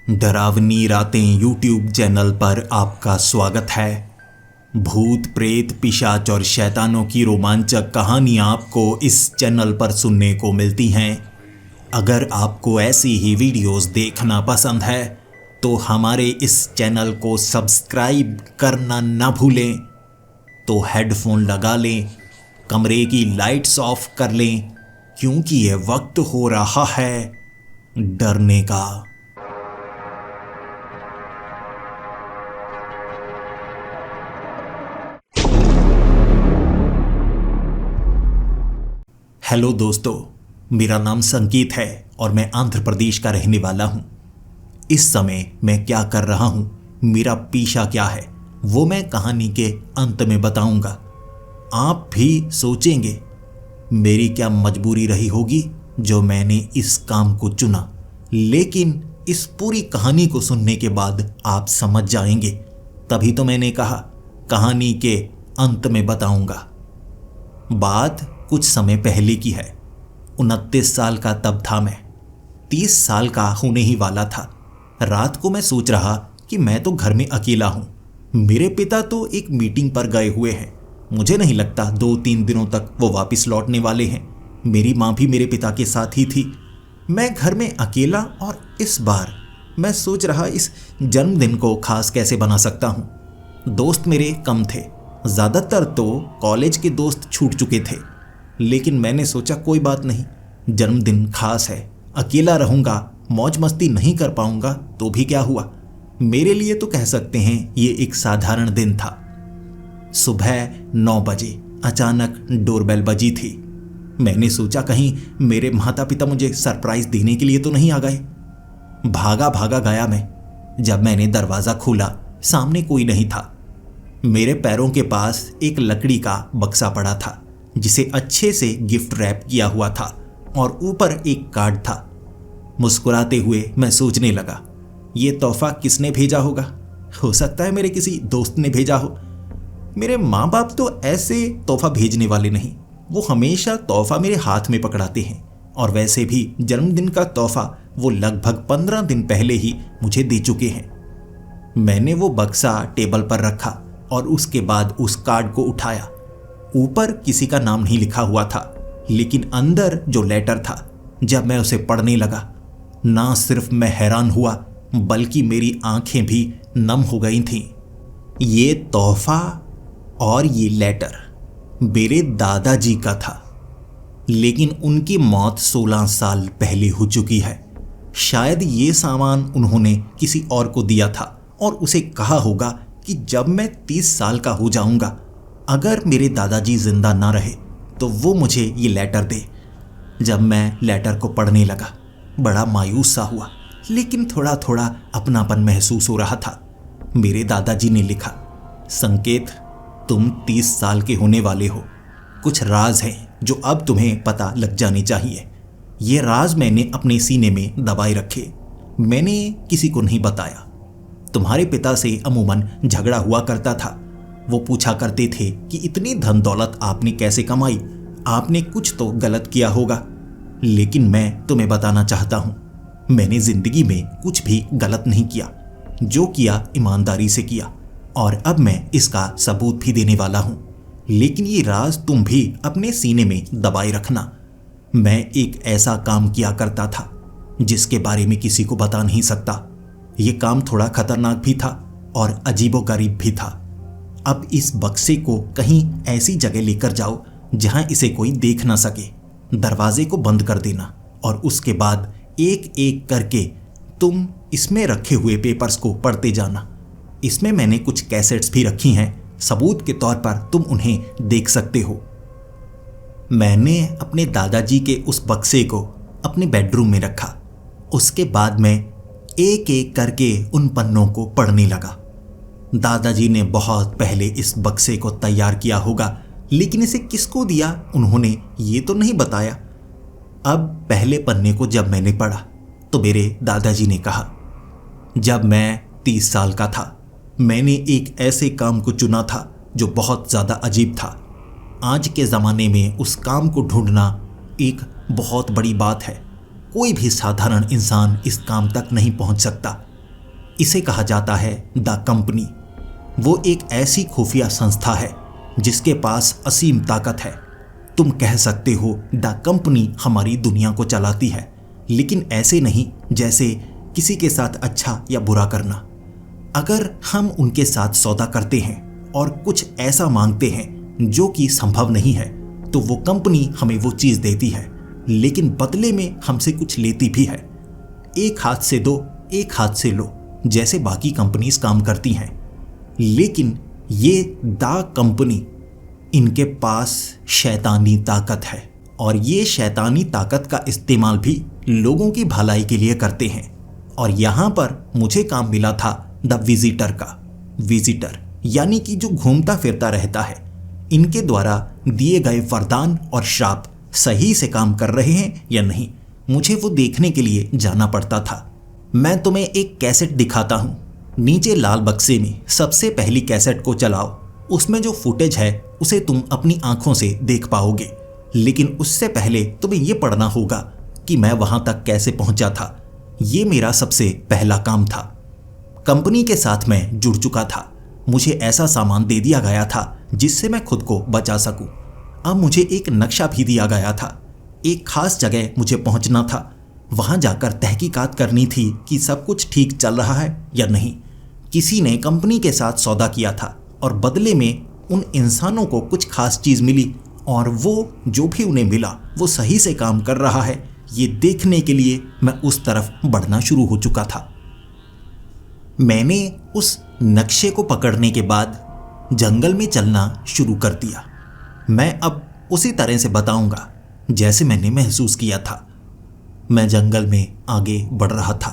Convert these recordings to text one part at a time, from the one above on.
डरावनी रातें YouTube channel पर आपका स्वागत है। भूत प्रेत पिशाच और शैतानों की रोमांचक कहानियाँ आपको इस चैनल पर सुनने को मिलती हैं। अगर आपको ऐसी ही वीडियोस देखना पसंद है तो हमारे इस चैनल को सब्सक्राइब करना ना भूलें। तो हेडफोन लगा लें, कमरे की लाइट्स ऑफ कर लें, क्योंकि ये वक्त हो रहा है डरने का। हेलो दोस्तों, मेरा नाम संकेत है और मैं आंध्र प्रदेश का रहने वाला हूँ। इस समय मैं क्या कर रहा हूँ, मेरा पेशा क्या है, वो मैं कहानी के अंत में बताऊंगा। आप भी सोचेंगे मेरी क्या मजबूरी रही होगी जो मैंने इस काम को चुना, लेकिन इस पूरी कहानी को सुनने के बाद आप समझ जाएंगे। तभी तो मैंने कहा कहानी के अंत में बताऊंगा। बात कुछ समय पहले की है। 29 साल का तब था मैं, 30 साल का होने ही वाला था। रात को मैं सोच रहा कि मैं तो घर में अकेला हूँ। मेरे पिता तो एक मीटिंग पर गए हुए हैं। मुझे नहीं लगता 2-3 दिनों तक वो वापस लौटने वाले हैं। मेरी माँ भी मेरे पिता के साथ ही थी। मैं घर में अकेला, और इस बार मैं सोच रहा इस जन्मदिन को खास कैसे बना सकता हूँ। दोस्त मेरे कम थे, ज़्यादातर तो कॉलेज के दोस्त छूट चुके थे। लेकिन मैंने सोचा कोई बात नहीं, जन्मदिन खास है, अकेला रहूँगा, मौज मस्ती नहीं कर पाऊँगा तो भी क्या हुआ। मेरे लिए तो कह सकते हैं ये एक साधारण दिन था। सुबह 9 बजे अचानक डोरबेल बजी थी। मैंने सोचा कहीं मेरे माता पिता मुझे सरप्राइज देने के लिए तो नहीं आ गए। भागा भागा गया मैं। जब मैंने दरवाज़ा खोला, सामने कोई नहीं था। मेरे पैरों के पास एक लकड़ी का बक्सा पड़ा था जिसे अच्छे से गिफ्ट रैप किया हुआ था, और ऊपर एक कार्ड था। मुस्कुराते हुए मैं सोचने लगा, ये तोहफा किसने भेजा होगा। हो सकता है मेरे किसी दोस्त ने भेजा हो। मेरे माँ बाप तो ऐसे तोहफा भेजने वाले नहीं, वो हमेशा तोहफा मेरे हाथ में पकड़ाते हैं। और वैसे भी जन्मदिन का तोहफा वो लगभग 15 दिन पहले ही मुझे दे चुके हैं। मैंने वो बक्सा टेबल पर रखा और उसके बाद उस कार्ड को उठाया। ऊपर किसी का नाम नहीं लिखा हुआ था, लेकिन अंदर जो लेटर था, जब मैं उसे पढ़ने लगा, ना सिर्फ मैं हैरान हुआ बल्कि मेरी आंखें भी नम हो गई थीं। ये तोहफा और ये लेटर मेरे दादाजी का था, लेकिन उनकी मौत 16 साल पहले हो चुकी है। शायद ये सामान उन्होंने किसी और को दिया था और उसे कहा होगा कि जब मैं 30 साल का हो जाऊंगा, अगर मेरे दादाजी जिंदा ना रहे तो वो मुझे ये लेटर दे। जब मैं लेटर को पढ़ने लगा, बड़ा मायूस सा हुआ, लेकिन थोड़ा थोड़ा अपनापन महसूस हो रहा था। मेरे दादाजी ने लिखा, संकेत, तुम 30 साल के होने वाले हो। कुछ राज हैं जो अब तुम्हें पता लग जाने चाहिए। ये राज मैंने अपने सीने में दबाए रखे, मैंने किसी को नहीं बताया। तुम्हारे पिता से अमूमन झगड़ा हुआ करता था। वो पूछा करते थे कि इतनी धन दौलत आपने कैसे कमाई, आपने कुछ तो गलत किया होगा। लेकिन मैं तुम्हें बताना चाहता हूँ, मैंने जिंदगी में कुछ भी गलत नहीं किया। जो किया ईमानदारी से किया, और अब मैं इसका सबूत भी देने वाला हूँ। लेकिन ये राज तुम भी अपने सीने में दबाए रखना। मैं एक ऐसा काम किया करता था जिसके बारे में किसी को बता नहीं सकता। ये काम थोड़ा खतरनाक भी था और अजीबोगरीब भी था। अब इस बक्से को कहीं ऐसी जगह लेकर जाओ जहां इसे कोई देख ना सके। दरवाजे को बंद कर देना, और उसके बाद एक एक करके तुम इसमें रखे हुए पेपर्स को पढ़ते जाना। इसमें मैंने कुछ कैसेट्स भी रखी हैं, सबूत के तौर पर तुम उन्हें देख सकते हो। मैंने अपने दादाजी के उस बक्से को अपने बेडरूम में रखा। उसके बाद मैं एक एक करके उन पन्नों को पढ़ने लगा। दादाजी ने बहुत पहले इस बक्से को तैयार किया होगा, लेकिन इसे किसको दिया उन्होंने ये तो नहीं बताया। अब पहले पन्ने को जब मैंने पढ़ा तो मेरे दादाजी ने कहा, जब मैं 30 साल का था, मैंने एक ऐसे काम को चुना था जो बहुत ज़्यादा अजीब था। आज के ज़माने में उस काम को ढूंढना एक बहुत बड़ी बात है। कोई भी साधारण इंसान इस काम तक नहीं पहुंच सकता। इसे कहा जाता है द कंपनी। वो एक ऐसी खुफिया संस्था है जिसके पास असीम ताकत है। तुम कह सकते हो द कंपनी हमारी दुनिया को चलाती है, लेकिन ऐसे नहीं जैसे किसी के साथ अच्छा या बुरा करना। अगर हम उनके साथ सौदा करते हैं और कुछ ऐसा मांगते हैं जो कि संभव नहीं है, तो वो कंपनी हमें वो चीज़ देती है, लेकिन बदले में हमसे कुछ लेती भी है। एक हाथ से दो, एक हाथ से लो, जैसे बाकी कंपनीज काम करती हैं। लेकिन ये द कंपनी, इनके पास शैतानी ताकत है, और ये शैतानी ताकत का इस्तेमाल भी लोगों की भलाई के लिए करते हैं। और यहाँ पर मुझे काम मिला था द विजिटर का। विजिटर यानी कि जो घूमता फिरता रहता है। इनके द्वारा दिए गए वरदान और श्राप सही से काम कर रहे हैं या नहीं, मुझे वो देखने के लिए जाना पड़ता था। मैं तुम्हें एक कैसेट दिखाता हूँ। नीचे लाल बक्से में सबसे पहली कैसेट को चलाओ। उसमें जो फुटेज है उसे तुम अपनी आंखों से देख पाओगे, लेकिन उससे पहले तुम्हें यह पढ़ना होगा कि मैं वहां तक कैसे पहुंचा था। ये मेरा सबसे पहला काम था। कंपनी के साथ मैं जुड़ चुका था। मुझे ऐसा सामान दे दिया गया था जिससे मैं खुद को बचा सकूं। अब मुझे एक नक्शा भी दिया गया था। एक खास जगह मुझे पहुंचना था। वहां जाकर तहकीकात करनी थी कि सब कुछ ठीक चल रहा है या नहीं। किसी ने कंपनी के साथ सौदा किया था और बदले में उन इंसानों को कुछ खास चीज़ मिली, और वो जो भी उन्हें मिला वो सही से काम कर रहा है, ये देखने के लिए मैं उस तरफ बढ़ना शुरू हो चुका था। मैंने उस नक्शे को पकड़ने के बाद जंगल में चलना शुरू कर दिया। मैं अब उसी तरह से बताऊंगा जैसे मैंने महसूस किया था। मैं जंगल में आगे बढ़ रहा था।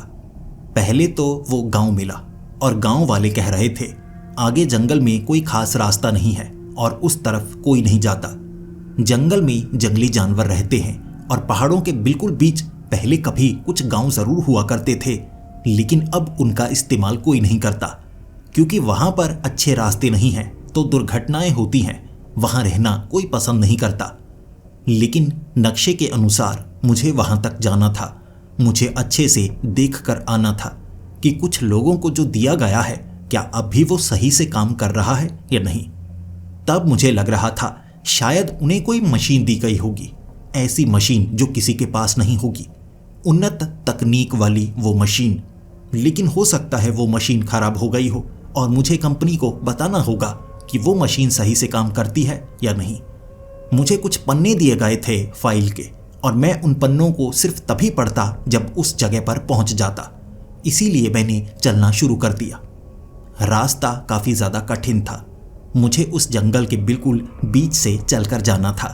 पहले तो वो गांव मिला और गांव वाले कह रहे थे आगे जंगल में कोई खास रास्ता नहीं है और उस तरफ कोई नहीं जाता। जंगल में जंगली जानवर रहते हैं और पहाड़ों के बिल्कुल बीच पहले कभी कुछ गांव जरूर हुआ करते थे, लेकिन अब उनका इस्तेमाल कोई नहीं करता क्योंकि वहां पर अच्छे रास्ते नहीं हैं तो दुर्घटनाएं होती हैं। वहां रहना कोई पसंद नहीं करता। लेकिन नक्शे के अनुसार मुझे वहां तक जाना था। मुझे अच्छे से देख कर आना था कि कुछ लोगों को जो दिया गया है क्या अब भी वो सही से काम कर रहा है या नहीं। तब मुझे लग रहा था शायद उन्हें कोई मशीन दी गई होगी, ऐसी मशीन जो किसी के पास नहीं होगी, उन्नत तकनीक वाली वो मशीन। लेकिन हो सकता है वो मशीन खराब हो गई हो और मुझे कंपनी को बताना होगा कि वो मशीन सही से काम करती है या नहीं। मुझे कुछ पन्ने दिए गए थे फाइल के, और मैं उन पन्नों को सिर्फ तभी पढ़ता जब उस जगह पर पहुंच जाता। इसीलिए मैंने चलना शुरू कर दिया। रास्ता काफ़ी ज़्यादा कठिन था। मुझे उस जंगल के बिल्कुल बीच से चलकर जाना था।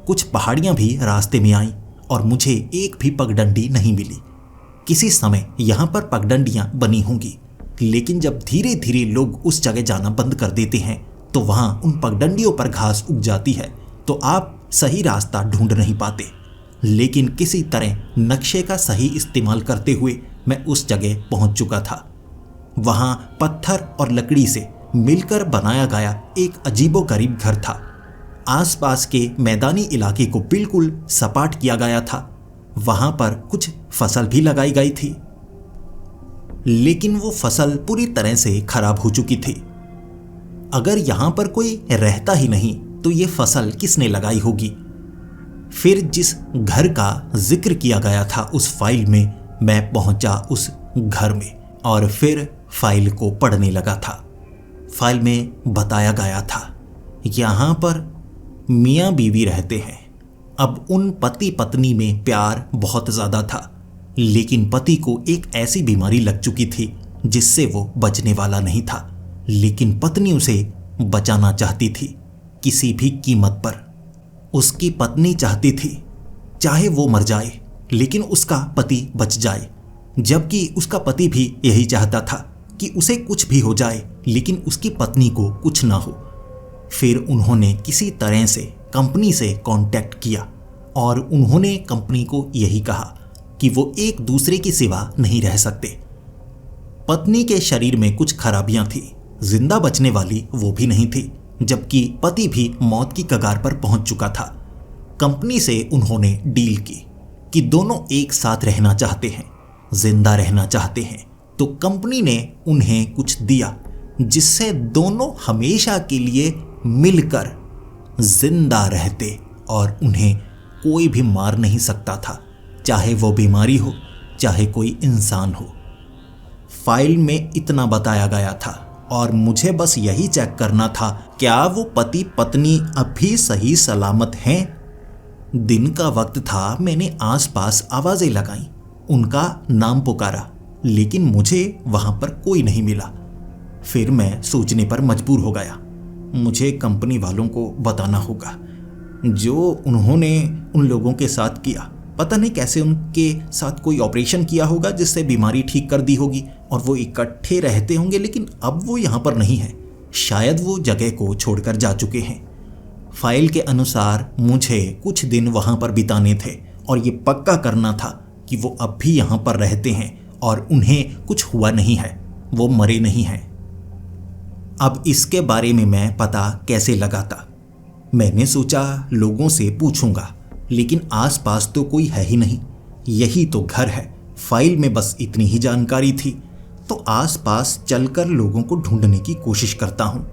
कुछ पहाड़ियाँ भी रास्ते में आईं और मुझे एक भी पगडंडी नहीं मिली। किसी समय यहाँ पर पगडंडियाँ बनी होंगी, लेकिन जब धीरे धीरे लोग उस जगह जाना बंद कर देते हैं तो वहाँ उन पगडंडियों पर घास उग जाती है, तो आप सही रास्ता ढूंढ नहीं पाते। लेकिन किसी तरह नक्शे का सही इस्तेमाल करते हुए मैं उस जगह पहुंच चुका था। वहां पत्थर और लकड़ी से मिलकर बनाया गया एक अजीबोगरीब घर था। आसपास के मैदानी इलाके को बिल्कुल सपाट किया गया था। वहां पर कुछ फसल भी लगाई गई थी, लेकिन वो फसल पूरी तरह से खराब हो चुकी थी। अगर यहां पर कोई रहता ही नहीं तो ये फसल किसने लगाई होगी। फिर जिस घर का जिक्र किया गया था उस फाइल में, मैं पहुंचा उस घर में और फिर फाइल को पढ़ने लगा था। फाइल में बताया गया था यहाँ पर मियाँ बीवी रहते हैं। अब उन पति पत्नी में प्यार बहुत ज़्यादा था, लेकिन पति को एक ऐसी बीमारी लग चुकी थी जिससे वो बचने वाला नहीं था, लेकिन पत्नी उसे बचाना चाहती थी किसी भी कीमत पर। उसकी पत्नी चाहती थी चाहे वो मर जाए लेकिन उसका पति बच जाए, जबकि उसका पति भी यही चाहता था कि उसे कुछ भी हो जाए लेकिन उसकी पत्नी को कुछ ना हो। फिर उन्होंने किसी तरह से कंपनी से कांटेक्ट किया और उन्होंने कंपनी को यही कहा कि वो एक दूसरे की सिवा नहीं रह सकते। पत्नी के शरीर में कुछ खराबियां थी, जिंदा बचने वाली वो भी नहीं थी, जबकि पति भी मौत की कगार पर पहुंच चुका था। कंपनी से उन्होंने डील की कि दोनों एक साथ रहना चाहते हैं, जिंदा रहना चाहते हैं तो कंपनी ने उन्हें कुछ दिया जिससे दोनों हमेशा के लिए मिलकर जिंदा रहते और उन्हें कोई भी मार नहीं सकता था, चाहे वो बीमारी हो चाहे कोई इंसान हो। फाइल में इतना बताया गया था और मुझे बस यही चेक करना था, क्या वो पति पत्नी अब भी सही सलामत हैं। दिन का वक्त था। मैंने आसपास आवाजें लगाई, उनका नाम पुकारा, लेकिन मुझे वहां पर कोई नहीं मिला। फिर मैं सोचने पर मजबूर हो गया, मुझे कंपनी वालों को बताना होगा। जो उन्होंने उन लोगों के साथ किया, पता नहीं कैसे उनके साथ कोई ऑपरेशन किया होगा जिससे बीमारी ठीक कर दी होगी और वो इकट्ठे रहते होंगे, लेकिन अब वो यहाँ पर नहीं है। शायद वो जगह को छोड़कर जा चुके हैं। फाइल के अनुसार मुझे कुछ दिन वहाँ पर बिताने थे और ये पक्का करना था कि वो अब भी यहाँ पर रहते हैं और उन्हें कुछ हुआ नहीं है, वो मरे नहीं हैं। अब इसके बारे में मैं पता कैसे लगाता? मैंने सोचा लोगों से पूछूंगा, लेकिन आसपास तो कोई है ही नहीं। यही तो घर है। फाइल में बस इतनी ही जानकारी थी, तो आसपास चलकर लोगों को ढूंढने की कोशिश करता हूँ।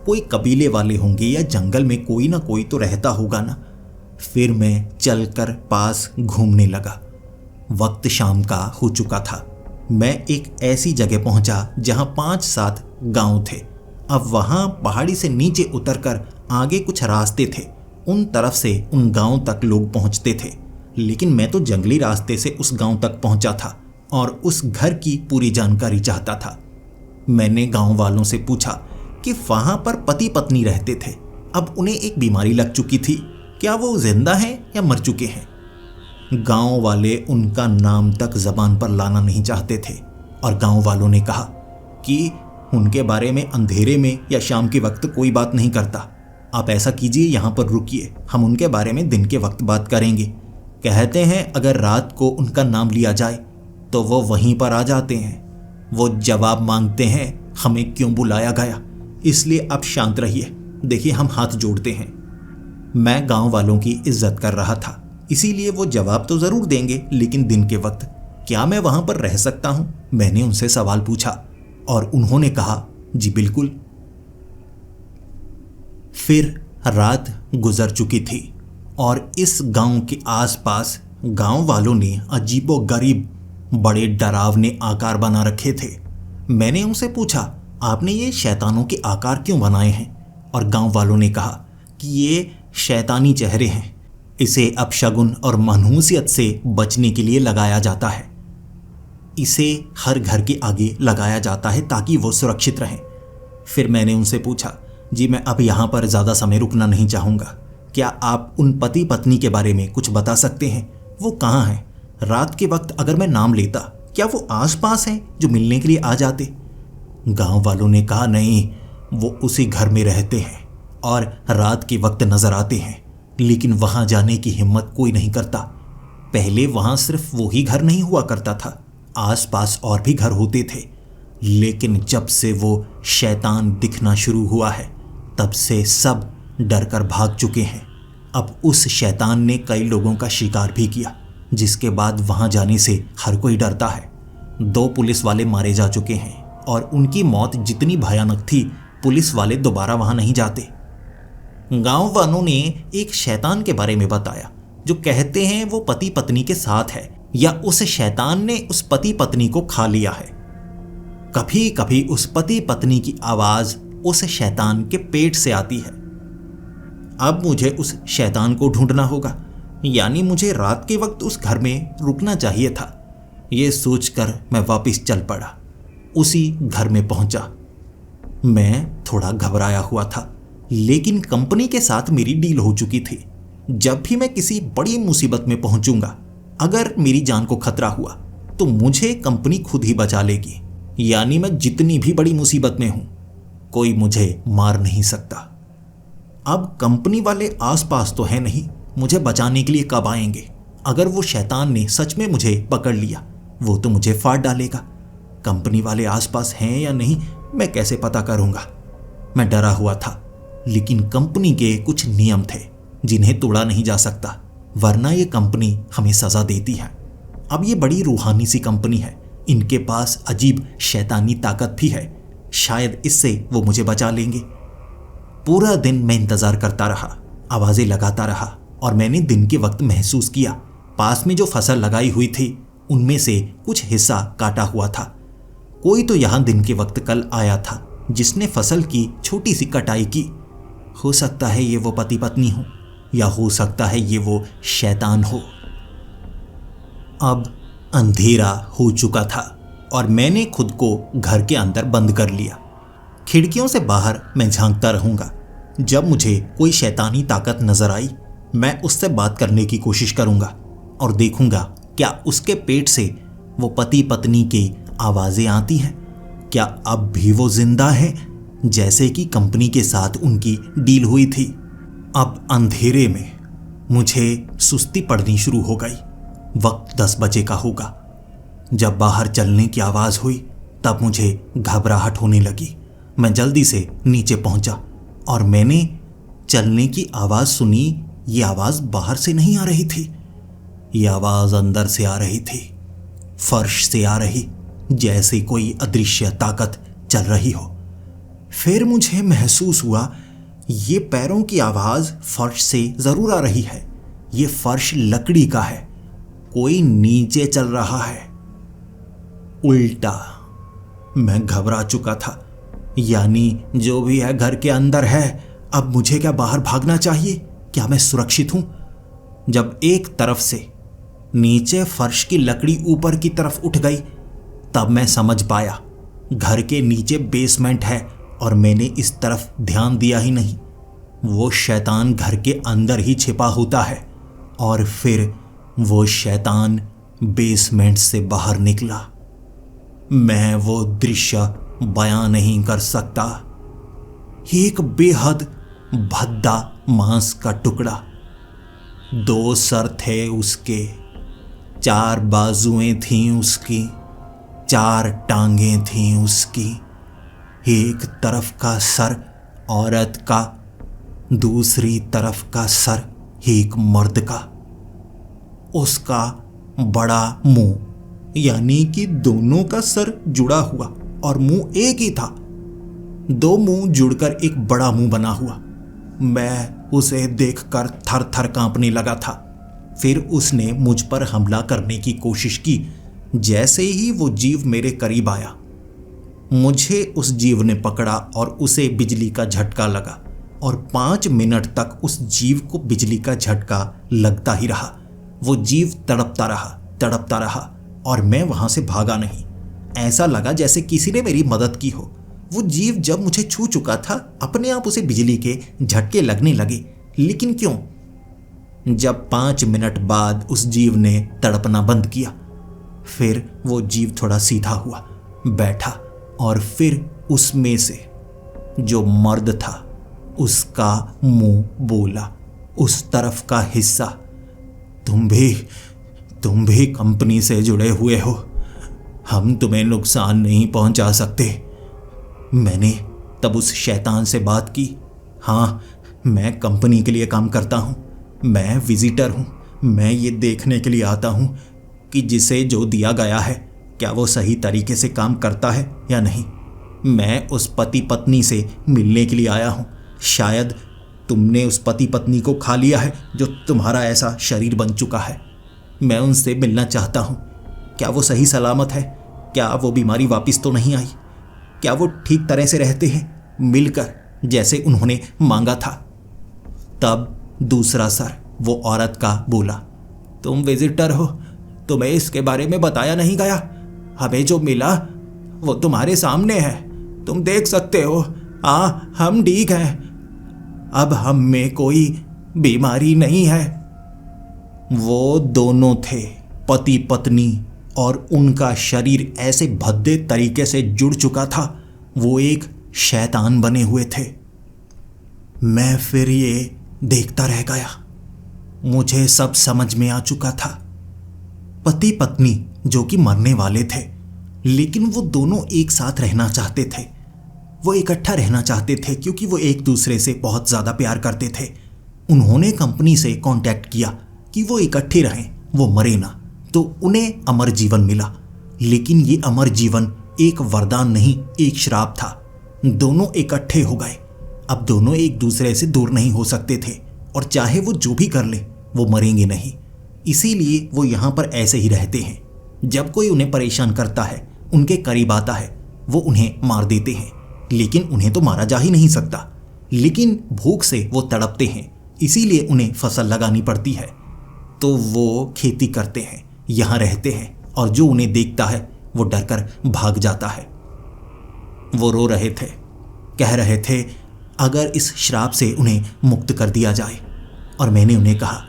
कोई कबीले वाले होंगे या जंगल में कोई ना कोई तो रहता होगा ना। फिर मैं चलकर पास घूमने लगा। वक्त शाम का हो चुका था। मैं एक ऐसी जगह पहुंचा जहां 5-7 गांव थे। अब वहां पहाड़ी से नीचे उतरकर आगे कुछ रास्ते थे, उन तरफ से उन गांव तक लोग पहुंचते थे, लेकिन मैं तो जंगली रास्ते से उस गांव तक पहुंचा था और उस घर की पूरी जानकारी चाहता था। मैंने गांव वालों से पूछा कि वहां पर पति पत्नी रहते थे, अब उन्हें एक बीमारी लग चुकी थी, क्या वो जिंदा हैं या मर चुके हैं? गांव वाले उनका नाम तक जबान पर लाना नहीं चाहते थे और गांव वालों ने कहा कि उनके बारे में अंधेरे में या शाम के वक्त कोई बात नहीं करता। आप ऐसा कीजिए, यहाँ पर रुकिए, हम उनके बारे में दिन के वक्त बात करेंगे। कहते हैं अगर रात को उनका नाम लिया जाए तो वो वहीं पर आ जाते हैं। वो जवाब मांगते हैं हमें क्यों बुलाया गया, इसलिए आप शांत रहिए, देखिए हम हाथ जोड़ते हैं। मैं गांव वालों की इज्जत कर रहा था, इसीलिए वो जवाब तो जरूर देंगे, लेकिन दिन के वक्त क्या मैं वहां पर रह सकता हूं? मैंने उनसे सवाल पूछा और उन्होंने कहा जी बिल्कुल। फिर रात गुजर चुकी थी और इस गांव के आसपास गांव वालों ने अजीबोगरीब बड़े डरावने आकार बना रखे थे। मैंने उनसे पूछा आपने ये शैतानों के आकार क्यों बनाए हैं? और गांव वालों ने कहा कि ये शैतानी चेहरे हैं, इसे अपशगुन और मनहूसियत से बचने के लिए लगाया जाता है। इसे हर घर के आगे लगाया जाता है ताकि वो सुरक्षित रहें। फिर मैंने उनसे पूछा जी मैं अब यहाँ पर ज़्यादा समय रुकना नहीं चाहूँगा, क्या आप उन पति पत्नी के बारे में कुछ बता सकते हैं? वो कहाँ हैं? रात के वक्त अगर मैं नाम लेता क्या वो आसपास हैं जो मिलने के लिए आ जाते? गांव वालों ने कहा नहीं, वो उसी घर में रहते हैं और रात के वक्त नजर आते हैं, लेकिन वहां जाने की हिम्मत कोई नहीं करता। पहले वहां सिर्फ वो ही घर नहीं हुआ करता था, आसपास और भी घर होते थे, लेकिन जब से वो शैतान दिखना शुरू हुआ है तब से सब डर कर भाग चुके हैं। अब उस शैतान ने कई लोगों का शिकार भी किया, जिसके बाद वहां जाने से हर कोई डरता है। 2 पुलिस वाले मारे जा चुके हैं और उनकी मौत जितनी भयानक थी, पुलिस वाले दोबारा वहां नहीं जाते। गांव वालों ने एक शैतान के बारे में बताया जो कहते हैं वो पति पत्नी के साथ है या उस शैतान ने उस पति पत्नी को खा लिया है। कभी कभी उस पति पत्नी की आवाज उस शैतान के पेट से आती है। अब मुझे उस शैतान को ढूंढना होगा, यानी मुझे रात के वक्त उस घर में रुकना चाहिए था। यह सोचकर मैं वापस चल पड़ा, उसी घर में पहुंचा। मैं थोड़ा घबराया हुआ था, लेकिन कंपनी के साथ मेरी डील हो चुकी थी। जब भी मैं किसी बड़ी मुसीबत में पहुंचूंगा, अगर मेरी जान को खतरा हुआ तो मुझे कंपनी खुद ही बचा लेगी, यानी मैं जितनी भी बड़ी मुसीबत में हूं, कोई मुझे मार नहीं सकता। अब कंपनी वाले आसपास तो है नहीं, मुझे बचाने के लिए कब आएंगे? अगर वो शैतान ने सच में मुझे पकड़ लिया, वो तो मुझे फाड़ डालेगा। कंपनी वाले आसपास हैं या नहीं, मैं कैसे पता करूंगा? मैं डरा हुआ था, लेकिन कंपनी के कुछ नियम थे जिन्हें तोड़ा नहीं जा सकता, वरना ये कंपनी हमें सजा देती है। अब ये बड़ी रूहानी सी कंपनी है, इनके पास अजीब शैतानी ताकत भी है, शायद इससे वो मुझे बचा लेंगे। पूरा दिन मैं इंतजार करता रहा, आवाजें लगाता रहा और मैंने दिन के वक्त महसूस किया पास में जो फसल लगाई हुई थी उनमें से कुछ हिस्सा काटा हुआ था। कोई तो यहां दिन के वक्त कल आया था जिसने फसल की छोटी सी कटाई की। हो सकता है ये वो पति पत्नी हो या हो सकता है ये वो शैतान हो। अब अंधेरा हो चुका था और मैंने खुद को घर के अंदर बंद कर लिया। खिड़कियों से बाहर मैं झांकता रहूंगा। जब मुझे कोई शैतानी ताकत नजर आई मैं उससे बात करने की कोशिश करूंगा और देखूंगा क्या उसके पेट से वो पति पत्नी की आवाजें आती हैं। क्या अब भी वो जिंदा है जैसे कि कंपनी के साथ उनकी डील हुई थी। अब अंधेरे में मुझे सुस्ती पड़नी शुरू हो गई। वक्त 10 बजे का होगा। जब बाहर चलने की आवाज हुई तब मुझे घबराहट होने लगी। मैं जल्दी से नीचे पहुंचा और मैंने चलने की आवाज सुनी। ये आवाज बाहर से नहीं आ रही थी, ये आवाज अंदर से आ रही थी, फर्श से आ रही, जैसे कोई अदृश्य ताकत चल रही हो। फिर मुझे महसूस हुआ ये पैरों की आवाज फर्श से जरूर आ रही है। ये फर्श लकड़ी का है, कोई नीचे चल रहा है, उल्टा। मैं घबरा चुका था। यानी जो भी है घर के अंदर है। अब मुझे क्या बाहर भागना चाहिए? क्या मैं सुरक्षित हूं? जब एक तरफ से नीचे फर्श की लकड़ी ऊपर की तरफ उठ गई तब मैं समझ पाया घर के नीचे बेसमेंट है और मैंने इस तरफ ध्यान दिया ही नहीं। वो शैतान घर के अंदर ही छिपा होता है और फिर वो शैतान बेसमेंट से बाहर निकला। मैं वो दृश्य बयां नहीं कर सकता। एक बेहद भद्दा मांस का टुकड़ा, 2 सर थे उसके, 4 बाजुएं थीं उसकी, 4 टांगें थीं उसकी। एक तरफ का सर औरत का, दूसरी तरफ का सर एक मर्द का। उसका बड़ा मुंह, यानी कि दोनों का सर जुड़ा हुआ और मुंह एक ही था। 2 मुंह जुड़कर एक बड़ा मुंह बना हुआ। मैं उसे देखकर थर थर कांपने लगा था। फिर उसने मुझ पर हमला करने की कोशिश की। जैसे ही वो जीव मेरे करीब आया मुझे उस जीव ने पकड़ा और उसे बिजली का झटका लगा और 5 मिनट तक उस जीव को बिजली का झटका लगता ही रहा। वो जीव तड़पता रहा और मैं वहां से भागा नहीं। ऐसा लगा जैसे किसी ने मेरी मदद की हो। वो जीव जब मुझे छू चुका था अपने आप उसे बिजली के झटके लगने लगे। लेकिन क्यों? जब 5 मिनट बाद उस जीव ने तड़पना बंद किया, फिर वो जीव थोड़ा सीधा हुआ, बैठा और फिर उसमें से जो मर्द था उसका मुंह बोला, उस तरफ का हिस्सा, तुम भी कंपनी से जुड़े हुए हो, हम तुम्हें नुकसान नहीं पहुंचा सकते। मैंने तब उस शैतान से बात की। हाँ, मैं कंपनी के लिए काम करता हूँ, मैं विजिटर हूँ। मैं ये देखने के लिए आता हूँ कि जिसे जो दिया गया है क्या वो सही तरीके से काम करता है या नहीं। मैं उस पति पत्नी से मिलने के लिए आया हूँ। शायद तुमने उस पति पत्नी को खा लिया है जो तुम्हारा ऐसा शरीर बन चुका है। मैं उनसे मिलना चाहता हूँ। क्या वो सही सलामत है? क्या वो बीमारी वापस तो नहीं आई? क्या वो ठीक तरह से रहते हैं मिलकर जैसे उन्होंने मांगा था? तब दूसरा सर, वो औरत का, बोला, तुम विजिटर हो, तुम्हें इसके बारे में बताया नहीं गया। हमें जो मिला वो तुम्हारे सामने है, तुम देख सकते हो। हाँ, हम ठीक हैं, अब हम में कोई बीमारी नहीं है। वो दोनों थे पति पत्नी और उनका शरीर ऐसे भद्दे तरीके से जुड़ चुका था, वो एक शैतान बने हुए थे। मैं फिर ये देखता रह गया। मुझे सब समझ में आ चुका था। पति पत्नी जो कि मरने वाले थे, लेकिन वो दोनों एक साथ रहना चाहते थे। वो इकट्ठा रहना चाहते थे क्योंकि वो एक दूसरे से बहुत ज़्यादा प्यार करते थे। उन्होंने कंपनी से कांटेक्ट किया कि वो इकट्ठे रहें, वो मरे ना, तो उन्हें अमर जीवन मिला। लेकिन ये अमर जीवन एक वरदान नहीं, एक श्राप था। दोनों इकट्ठे हो गए। अब दोनों एक दूसरे से दूर नहीं हो सकते थे, और चाहे वो जो भी कर ले वो मरेंगे नहीं। इसीलिए वो यहाँ पर ऐसे ही रहते हैं। जब कोई उन्हें परेशान करता है, उनके करीब आता है, वो उन्हें मार देते हैं। लेकिन उन्हें तो मारा जा ही नहीं सकता, लेकिन भूख से वो तड़पते हैं, इसीलिए उन्हें फसल लगानी पड़ती है। तो वो खेती करते हैं, यहाँ रहते हैं, और जो उन्हें देखता है वो डरकर भाग जाता है। वो रो रहे थे, कह रहे थे अगर इस श्राप से उन्हें मुक्त कर दिया जाए। और मैंने उन्हें कहा,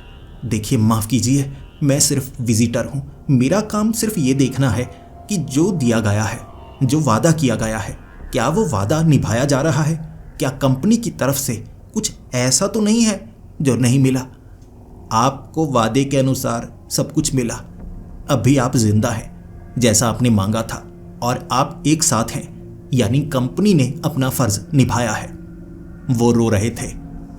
देखिए माफ़ कीजिए, मैं सिर्फ विजिटर हूँ। मेरा काम सिर्फ ये देखना है कि जो दिया गया है, जो वादा किया गया है, क्या वो वादा निभाया जा रहा है? क्या कंपनी की तरफ से कुछ ऐसा तो नहीं है जो नहीं मिला? आपको वादे के अनुसार सब कुछ मिला। अभी आप जिंदा हैं, जैसा आपने मांगा था, और आप एक साथ हैं, यानी कंपनी ने अपना फर्ज निभाया है। वो रो रहे थे,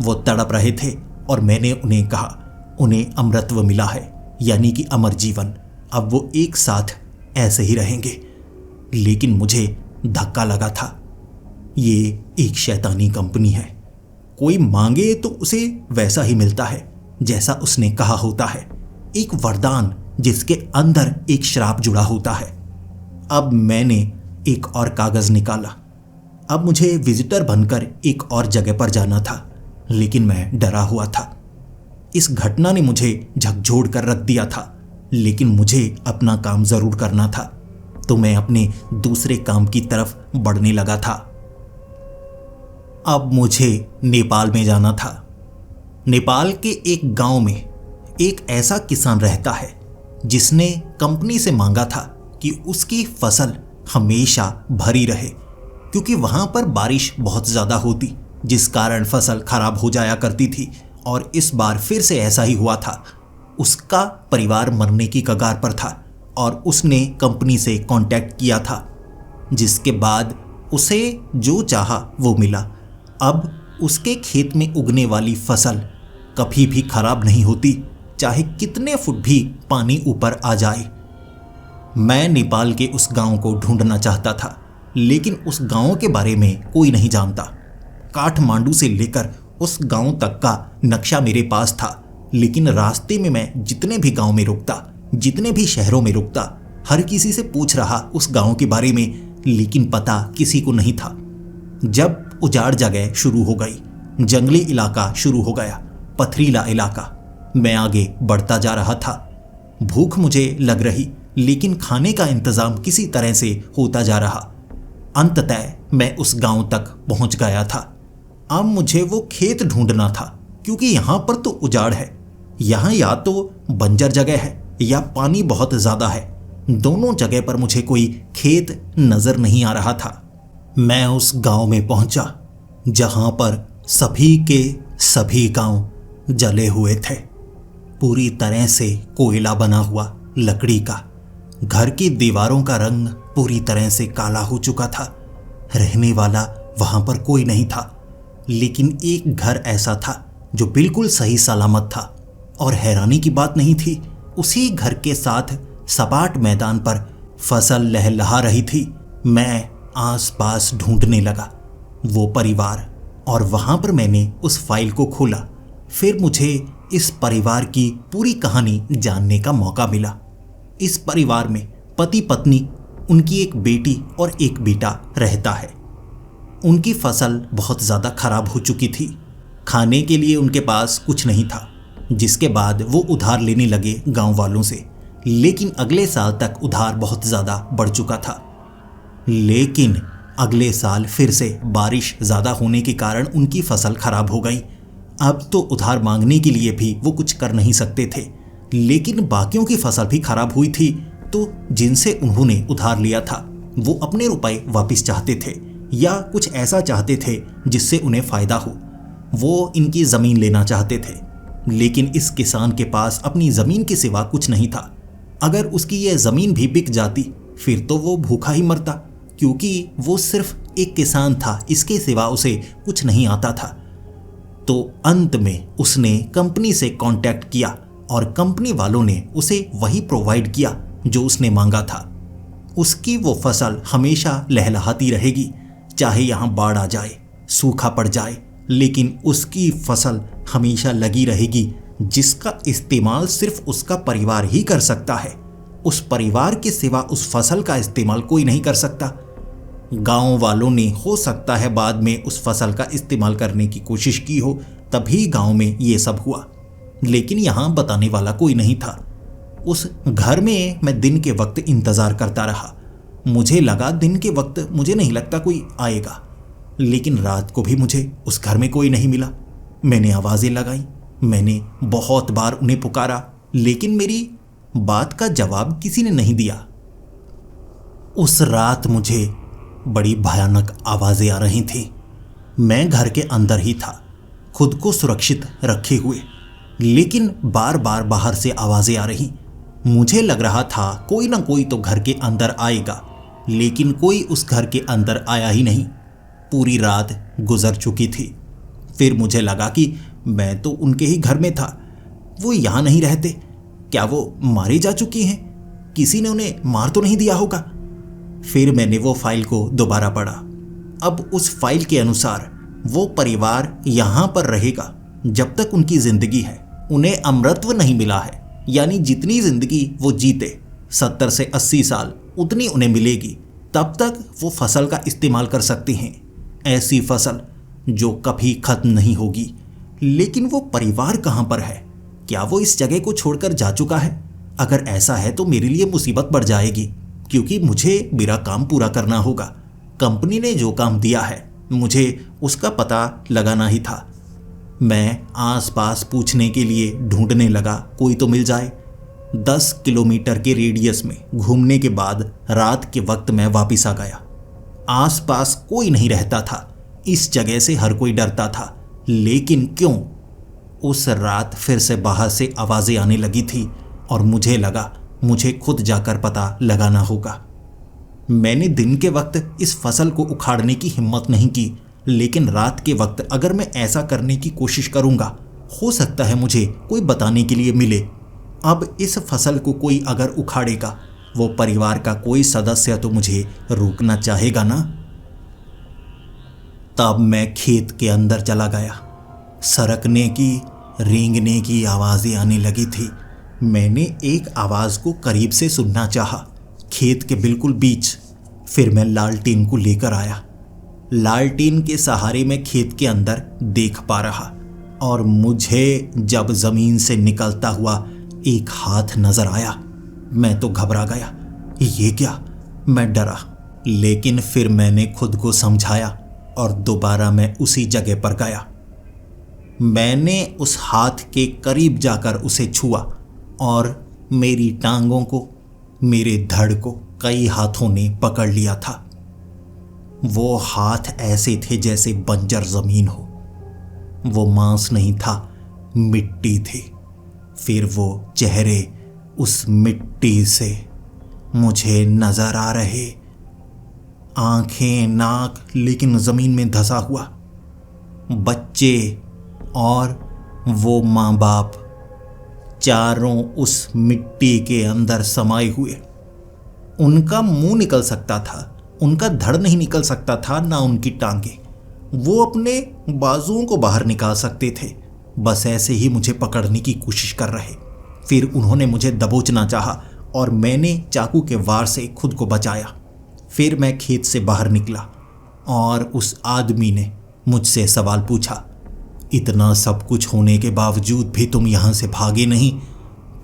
वो तड़प रहे थे, और मैंने उन्हें कहा उन्हें अमरत्व मिला है, यानी कि अमर जीवन। अब वो एक साथ ऐसे ही रहेंगे। लेकिन मुझे धक्का लगा था। ये एक शैतानी कंपनी है। कोई मांगे तो उसे वैसा ही मिलता है जैसा उसने कहा होता है, एक वरदान जिसके अंदर एक श्राप जुड़ा होता है। अब मैंने एक और कागज निकाला। अब मुझे विजिटर बनकर एक और जगह पर जाना था, लेकिन मैं डरा हुआ था। इस घटना ने मुझे झकझोर कर रख दिया था, लेकिन मुझे अपना काम जरूर करना था, तो मैं अपने दूसरे काम की तरफ बढ़ने लगा था। अब मुझे नेपाल में जाना था। नेपाल के एक गांव में एक ऐसा किसान रहता है जिसने कंपनी से मांगा था कि उसकी फसल हमेशा भरी रहे, क्योंकि वहां पर बारिश बहुत ज़्यादा होती, जिस कारण फसल खराब हो जाया करती थी। और इस बार फिर से ऐसा ही हुआ था। उसका परिवार मरने की कगार पर था और उसने कंपनी से कांटेक्ट किया था, जिसके बाद उसे जो चाहा वो मिला। अब उसके खेत में उगने वाली फसल कभी भी खराब नहीं होती, चाहे कितने फुट भी पानी ऊपर आ जाए। मैं नेपाल के उस गांव को ढूंढना चाहता था, लेकिन उस गांव के बारे में कोई नहीं जानता। काठमांडू से लेकर उस गांव तक का नक्शा मेरे पास था, लेकिन रास्ते में मैं जितने भी गांव में रुकता, जितने भी शहरों में रुकता, हर किसी से पूछ रहा उस गांव के बारे में, लेकिन पता किसी को नहीं था। जब उजाड़ जगह शुरू हो गई, जंगली इलाका शुरू हो गया, पथरीला इलाका, मैं आगे बढ़ता जा रहा था। भूख मुझे लग रही, लेकिन खाने का इंतजाम किसी तरह से होता जा रहा। अंततः मैं उस गांव तक पहुंच गया था। अब मुझे वो खेत ढूंढना था, क्योंकि यहाँ पर तो उजाड़ है। यहाँ या तो बंजर जगह है या पानी बहुत ज़्यादा है। दोनों जगह पर मुझे कोई खेत नज़र नहीं आ रहा था। मैं उस गांव में पहुंचा जहाँ पर सभी के सभी गांव जले हुए थे, पूरी तरह से कोयला बना हुआ लकड़ी का। घर की दीवारों का रंग पूरी तरह से काला हो चुका था। रहने वाला वहाँ पर कोई नहीं था, लेकिन एक घर ऐसा था जो बिल्कुल सही सलामत था। और हैरानी की बात नहीं थी, उसी घर के साथ सपाट मैदान पर फसल लहलहा रही थी। मैं आसपास ढूंढने लगा वो परिवार, और वहाँ पर मैंने उस फाइल को खोला। फिर मुझे इस परिवार की पूरी कहानी जानने का मौका मिला। इस परिवार में पति पत्नी, उनकी एक बेटी और एक बेटा रहता है। उनकी फसल बहुत ज़्यादा खराब हो चुकी थी, खाने के लिए उनके पास कुछ नहीं था, जिसके बाद वो उधार लेने लगे गांव वालों से। लेकिन अगले साल तक उधार बहुत ज़्यादा बढ़ चुका था। लेकिन अगले साल फिर से बारिश ज़्यादा होने के कारण उनकी फसल खराब हो गई। अब तो उधार मांगने के लिए भी वो कुछ कर नहीं सकते थे, लेकिन बाकियों की फसल भी खराब हुई थी। तो जिनसे उन्होंने उधार लिया था वो अपने रुपए वापस चाहते थे, या कुछ ऐसा चाहते थे जिससे उन्हें फ़ायदा हो। वो इनकी ज़मीन लेना चाहते थे, लेकिन इस किसान के पास अपनी ज़मीन के सिवा कुछ नहीं था। अगर उसकी यह ज़मीन भी बिक जाती फिर तो वो भूखा ही मरता, क्योंकि वो सिर्फ एक किसान था, इसके सिवा उसे कुछ नहीं आता था। तो अंत में उसने कंपनी से कांटेक्ट किया और कंपनी वालों ने उसे वही प्रोवाइड किया जो उसने मांगा था। उसकी वो फसल हमेशा लहलहाती रहेगी, चाहे यहाँ बाढ़ आ जाए, सूखा पड़ जाए, लेकिन उसकी फसल हमेशा लगी रहेगी, जिसका इस्तेमाल सिर्फ उसका परिवार ही कर सकता है। उस परिवार के सिवा उस फसल का इस्तेमाल कोई नहीं कर सकता। गांव वालों ने हो सकता है बाद में उस फसल का इस्तेमाल करने की कोशिश की हो, तभी गांव में ये सब हुआ, लेकिन यहाँ बताने वाला कोई नहीं था। उस घर में मैं दिन के वक्त इंतज़ार करता रहा। मुझे लगा दिन के वक्त मुझे नहीं लगता कोई आएगा, लेकिन रात को भी मुझे उस घर में कोई नहीं मिला। मैंने आवाज़ें लगाई, मैंने बहुत बार उन्हें पुकारा, लेकिन मेरी बात का जवाब किसी ने नहीं दिया। उस रात मुझे बड़ी भयानक आवाज़ें आ रही थीं। मैं घर के अंदर ही था, खुद को सुरक्षित रखे हुए, लेकिन बार बार बाहर से आवाज़ें आ रही। मुझे लग रहा था कोई ना कोई तो घर के अंदर आएगा, लेकिन कोई उस घर के अंदर आया ही नहीं। पूरी रात गुजर चुकी थी। फिर मुझे लगा कि मैं तो उनके ही घर में था, वो यहाँ नहीं रहते। क्या वो मारी जा चुकी हैं? किसी ने उन्हें मार तो नहीं दिया होगा? फिर मैंने वो फाइल को दोबारा पढ़ा। अब उस फाइल के अनुसार वो परिवार यहाँ पर रहेगा जब तक उनकी जिंदगी है। उन्हें अमरत्व नहीं मिला है, यानी जितनी जिंदगी वो जीते 70 से 80 साल उतनी उन्हें मिलेगी। तब तक वो फसल का इस्तेमाल कर सकते हैं, ऐसी फसल जो कभी खत्म नहीं होगी। लेकिन वो परिवार कहाँ पर है? क्या वो इस जगह को छोड़कर जा चुका है? अगर ऐसा है तो मेरे लिए मुसीबत बढ़ जाएगी, क्योंकि मुझे मेरा काम पूरा करना होगा। कंपनी ने जो काम दिया है मुझे उसका पता लगाना ही था। मैं आसपास पूछने के लिए ढूंढने लगा, कोई तो मिल जाए। 10 किलोमीटर के रेडियस में घूमने के बाद रात के वक्त मैं वापस आ गया। आसपास कोई नहीं रहता था, इस जगह से हर कोई डरता था, लेकिन क्यों? उस रात फिर से बाहर से आवाज़ें आने लगी थी और मुझे लगा मुझे खुद जाकर पता लगाना होगा। मैंने दिन के वक्त इस फसल को उखाड़ने की हिम्मत नहीं की, लेकिन रात के वक्त अगर मैं ऐसा करने की कोशिश करूंगा, हो सकता है मुझे कोई बताने के लिए मिले। अब इस फसल को कोई अगर उखाड़ेगा, वो परिवार का कोई सदस्य तो मुझे रोकना चाहेगा ना। तब मैं खेत के अंदर चला गया। सरकने की, रेंगने की आवाज़ें आने लगी थी। मैंने एक आवाज़ को करीब से सुनना चाहा, खेत के बिल्कुल बीच। फिर मैं लालटेन को लेकर आया। लालटेन के सहारे मैं खेत के अंदर देख पा रहा, और मुझे जब ज़मीन से निकलता हुआ एक हाथ नज़र आया, मैं तो घबरा गया। ये क्या? मैं डरा, लेकिन फिर मैंने खुद को समझाया और दोबारा मैं उसी जगह पर गया। मैंने उस हाथ के करीब जाकर उसे छुआ और मेरी टांगों को, मेरे धड़ को कई हाथों ने पकड़ लिया था। वो हाथ ऐसे थे जैसे बंजर ज़मीन हो। वो मांस नहीं था, मिट्टी थी। फिर वो चेहरे उस मिट्टी से मुझे नज़र आ रहे, आंखें, नाक, लेकिन ज़मीन में धंसा हुआ। बच्चे और वो माँ बाप, चारों उस मिट्टी के अंदर समाये हुए। उनका मुंह निकल सकता था, उनका धड़ नहीं निकल सकता था, ना उनकी टांगे। वो अपने बाजुओं को बाहर निकाल सकते थे, बस ऐसे ही मुझे पकड़ने की कोशिश कर रहे। फिर उन्होंने मुझे दबोचना चाहा और मैंने चाकू के वार से खुद को बचाया। फिर मैं खेत से बाहर निकला और उस आदमी ने मुझसे सवाल पूछा, इतना सब कुछ होने के बावजूद भी तुम यहाँ से भागे नहीं?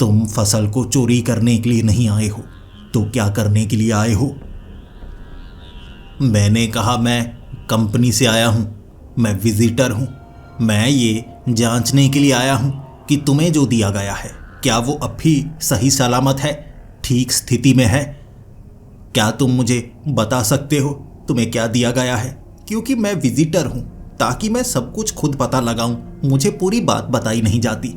तुम फसल को चोरी करने के लिए नहीं आए हो, तो क्या करने के लिए आए हो? मैंने कहा, मैं कंपनी से आया हूँ, मैं विजिटर हूँ। मैं ये जांचने के लिए आया हूँ कि तुम्हें जो दिया गया है क्या वो अब भी सही सलामत है, ठीक स्थिति में है। क्या तुम मुझे बता सकते हो तुम्हें क्या दिया गया है? क्योंकि मैं विजिटर हूँ, ताकि मैं सब कुछ खुद पता लगाऊं, मुझे पूरी बात बताई नहीं जाती।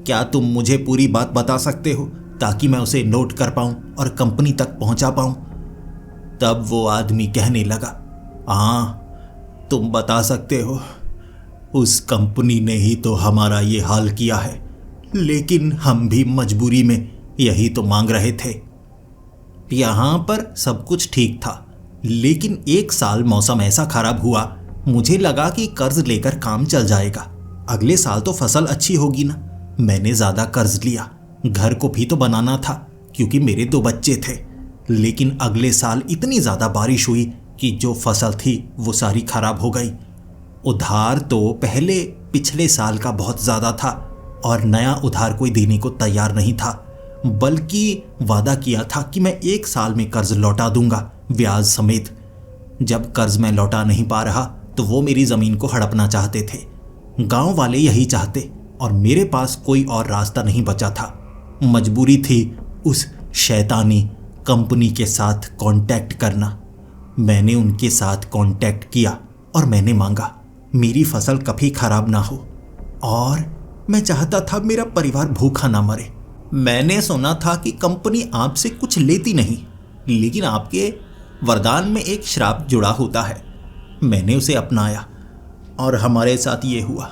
क्या तुम मुझे पूरी बात बता सकते हो ताकि मैं उसे नोट कर पाऊं और कंपनी तक पहुंचा पाऊं? तब वो आदमी कहने लगा, हाँ तुम बता सकते हो, उस कंपनी ने ही तो हमारा ये हाल किया है, लेकिन हम भी मजबूरी में यही तो मांग रहे थे। यहाँ पर सब कुछ ठीक था, लेकिन एक साल मौसम ऐसा खराब हुआ, मुझे लगा कि कर्ज लेकर काम चल जाएगा। अगले साल तो फसल अच्छी होगी ना। मैंने ज़्यादा कर्ज लिया, घर को भी तो बनाना था क्योंकि मेरे 2 बच्चे थे। लेकिन अगले साल इतनी ज़्यादा बारिश हुई कि जो फसल थी वो सारी खराब हो गई। उधार तो पहले पिछले साल का बहुत ज़्यादा था और नया उधार कोई देने को तैयार नहीं था, बल्कि वादा किया था कि मैं 1 साल में कर्ज लौटा दूंगा, ब्याज समेत। जब कर्ज मैं लौटा नहीं पा रहा तो वो मेरी ज़मीन को हड़पना चाहते थे। गांव वाले यही चाहते और मेरे पास कोई और रास्ता नहीं बचा था। मजबूरी थी उस शैतानी कंपनी के साथ कांटेक्ट करना। मैंने उनके साथ कांटेक्ट किया और मैंने मांगा मेरी फसल कभी खराब ना हो, और मैं चाहता था मेरा परिवार भूखा ना मरे। मैंने सुना था कि कंपनी आपसे कुछ लेती नहीं, लेकिन आपके वरदान में एक श्राप जुड़ा होता है। मैंने उसे अपनाया और हमारे साथ ये हुआ।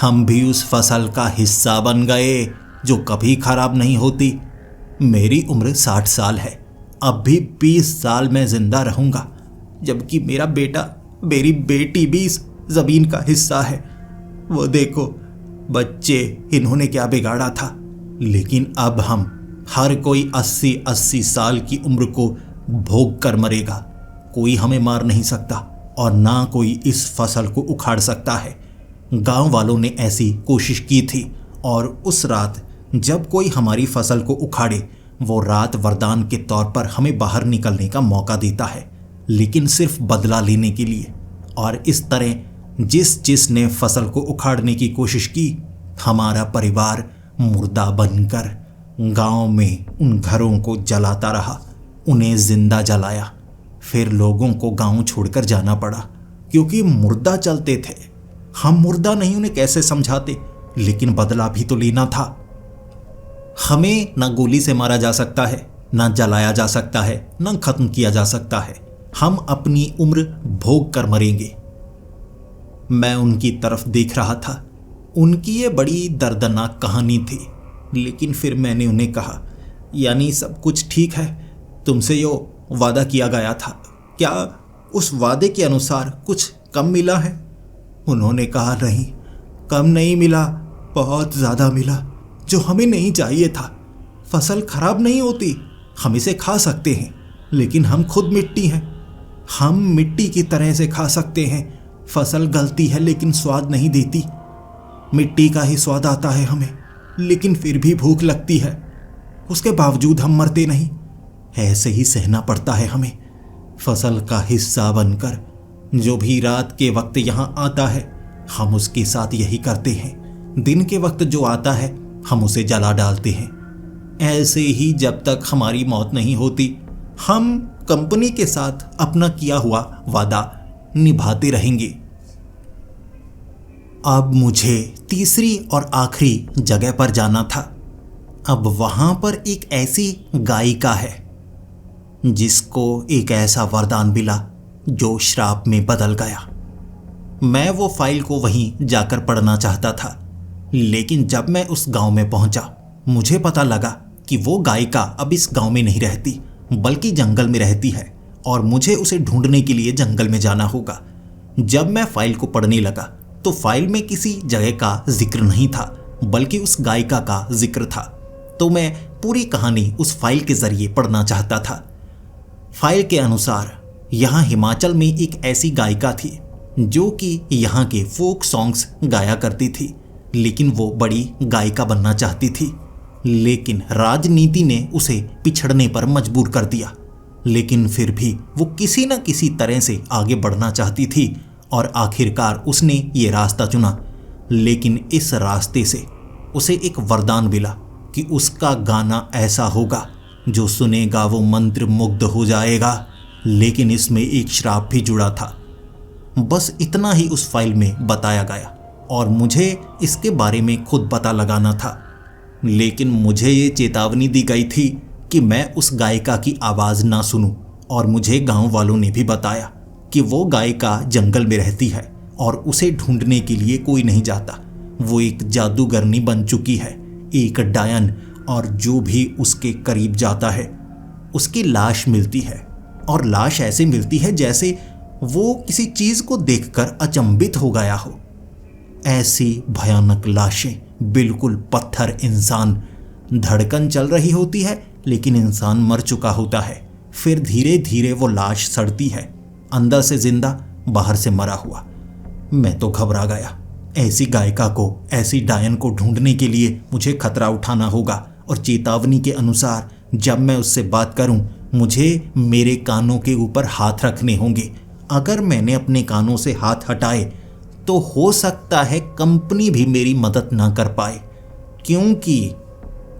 हम भी उस फसल का हिस्सा बन गए जो कभी खराब नहीं होती। मेरी उम्र 60 साल है, अब भी 20 साल मैं जिंदा रहूंगा, जबकि मेरा बेटा मेरी बेटी भी इस जमीन का हिस्सा है। वो देखो बच्चे, इन्होंने क्या बिगाड़ा था। लेकिन अब हम हर कोई 80-80 साल की उम्र को भोग कर मरेगा। कोई हमें मार नहीं सकता और ना कोई इस फसल को उखाड़ सकता है। गांव वालों ने ऐसी कोशिश की थी और उस रात जब कोई हमारी फसल को उखाड़े, वो रात वरदान के तौर पर हमें बाहर निकलने का मौका देता है, लेकिन सिर्फ बदला लेने के लिए। और इस तरह जिसने फसल को उखाड़ने की कोशिश की, हमारा परिवार मुर्दा बनकर गांव में उन घरों को जलाता रहा। उन्हें जिंदा जलाया, फिर लोगों को गांव छोड़कर जाना पड़ा क्योंकि मुर्दा चलते थे। हम मुर्दा नहीं उन्हें कैसे समझाते, लेकिन बदला भी तो लेना था। हमें ना गोली से मारा जा सकता है, ना जलाया जा सकता है, ना खत्म किया जा सकता है। हम अपनी उम्र भोग कर मरेंगे। मैं उनकी तरफ देख रहा था। उनकी ये बड़ी दर्दनाक कहानी थी, लेकिन फिर मैंने उन्हें कहा, यानी सब कुछ ठीक है? तुमसे यो वादा किया गया था, क्या उस वादे के अनुसार कुछ कम मिला है? उन्होंने कहा, नहीं, कम नहीं मिला, बहुत ज़्यादा मिला, जो हमें नहीं चाहिए था। फसल खराब नहीं होती, हम इसे खा सकते हैं, लेकिन हम खुद मिट्टी हैं। हम मिट्टी की तरह से खा सकते हैं। फसल गलती है लेकिन स्वाद नहीं देती। मिट्टी का ही स्वाद आता है हमें, लेकिन फिर भी भूख लगती है। उसके बावजूद हम मरते नहीं। ऐसे ही सहना पड़ता है हमें, फसल का हिस्सा बनकर। जो भी रात के वक्त यहाँ आता है, हम उसके साथ यही करते हैं। दिन के वक्त जो आता है, हम उसे जला डालते हैं। ऐसे ही जब तक हमारी मौत नहीं होती, हम कंपनी के साथ अपना किया हुआ वादा निभाते रहेंगे। अब मुझे तीसरी और आखिरी जगह पर जाना था। अब वहां पर एक ऐसी गायिका है जिसको एक ऐसा वरदान मिला जो श्राप में बदल गया। मैं वो फाइल को वहीं जाकर पढ़ना चाहता था, लेकिन जब मैं उस गांव में पहुंचा, मुझे पता लगा कि वो गायिका अब इस गांव में नहीं रहती, बल्कि जंगल में रहती है और मुझे उसे ढूंढने के लिए जंगल में जाना होगा। जब मैं फाइल को पढ़ने लगा तो फाइल में किसी जगह का जिक्र नहीं था, बल्कि उस गायिका का जिक्र था। तो मैं पूरी कहानी उस फाइल के जरिए पढ़ना चाहता था। फाइल के अनुसार यहाँ हिमाचल में एक ऐसी गायिका थी जो कि यहाँ के फोक सॉन्ग्स गाया करती थी, लेकिन वो बड़ी गायिका बनना चाहती थी। लेकिन राजनीति ने उसे पिछड़ने पर मजबूर कर दिया। लेकिन फिर भी वो किसी न किसी तरह से आगे बढ़ना चाहती थी और आखिरकार उसने ये रास्ता चुना। लेकिन इस रास्ते से उसे एक वरदान मिला कि उसका गाना ऐसा होगा जो सुनेगा वो मंत्र मुग्ध हो जाएगा। लेकिन इसमें एक श्राप भी जुड़ा था। बस इतना ही उस फाइल में बताया गया और मुझे इसके बारे में खुद पता लगाना था। लेकिन मुझे ये चेतावनी दी गई थी कि मैं उस गायिका की आवाज़ ना सुनूं, और मुझे गांव वालों ने भी बताया कि वो गायिका जंगल में रहती है और उसे ढूंढने के लिए कोई नहीं जाता। वो एक जादूगरनी बन चुकी है, एक डायन, और जो भी उसके करीब जाता है उसकी लाश मिलती है, और लाश ऐसे मिलती है जैसे वो किसी चीज को देखकर अचंभित हो गया हो। ऐसी भयानक लाशें, बिल्कुल पत्थर इंसान। धड़कन चल रही होती है लेकिन इंसान मर चुका होता है। फिर धीरे धीरे वो लाश सड़ती है, अंदर से जिंदा, बाहर से मरा हुआ। मैं तो घबरा गया। ऐसी गायिका को, ऐसी डायन को ढूंढने के लिए मुझे खतरा उठाना होगा, और चेतावनी के अनुसार जब मैं उससे बात करूं, मुझे मेरे कानों के ऊपर हाथ रखने होंगे। अगर मैंने अपने कानों से हाथ हटाए तो हो सकता है कंपनी भी मेरी मदद ना कर पाए, क्योंकि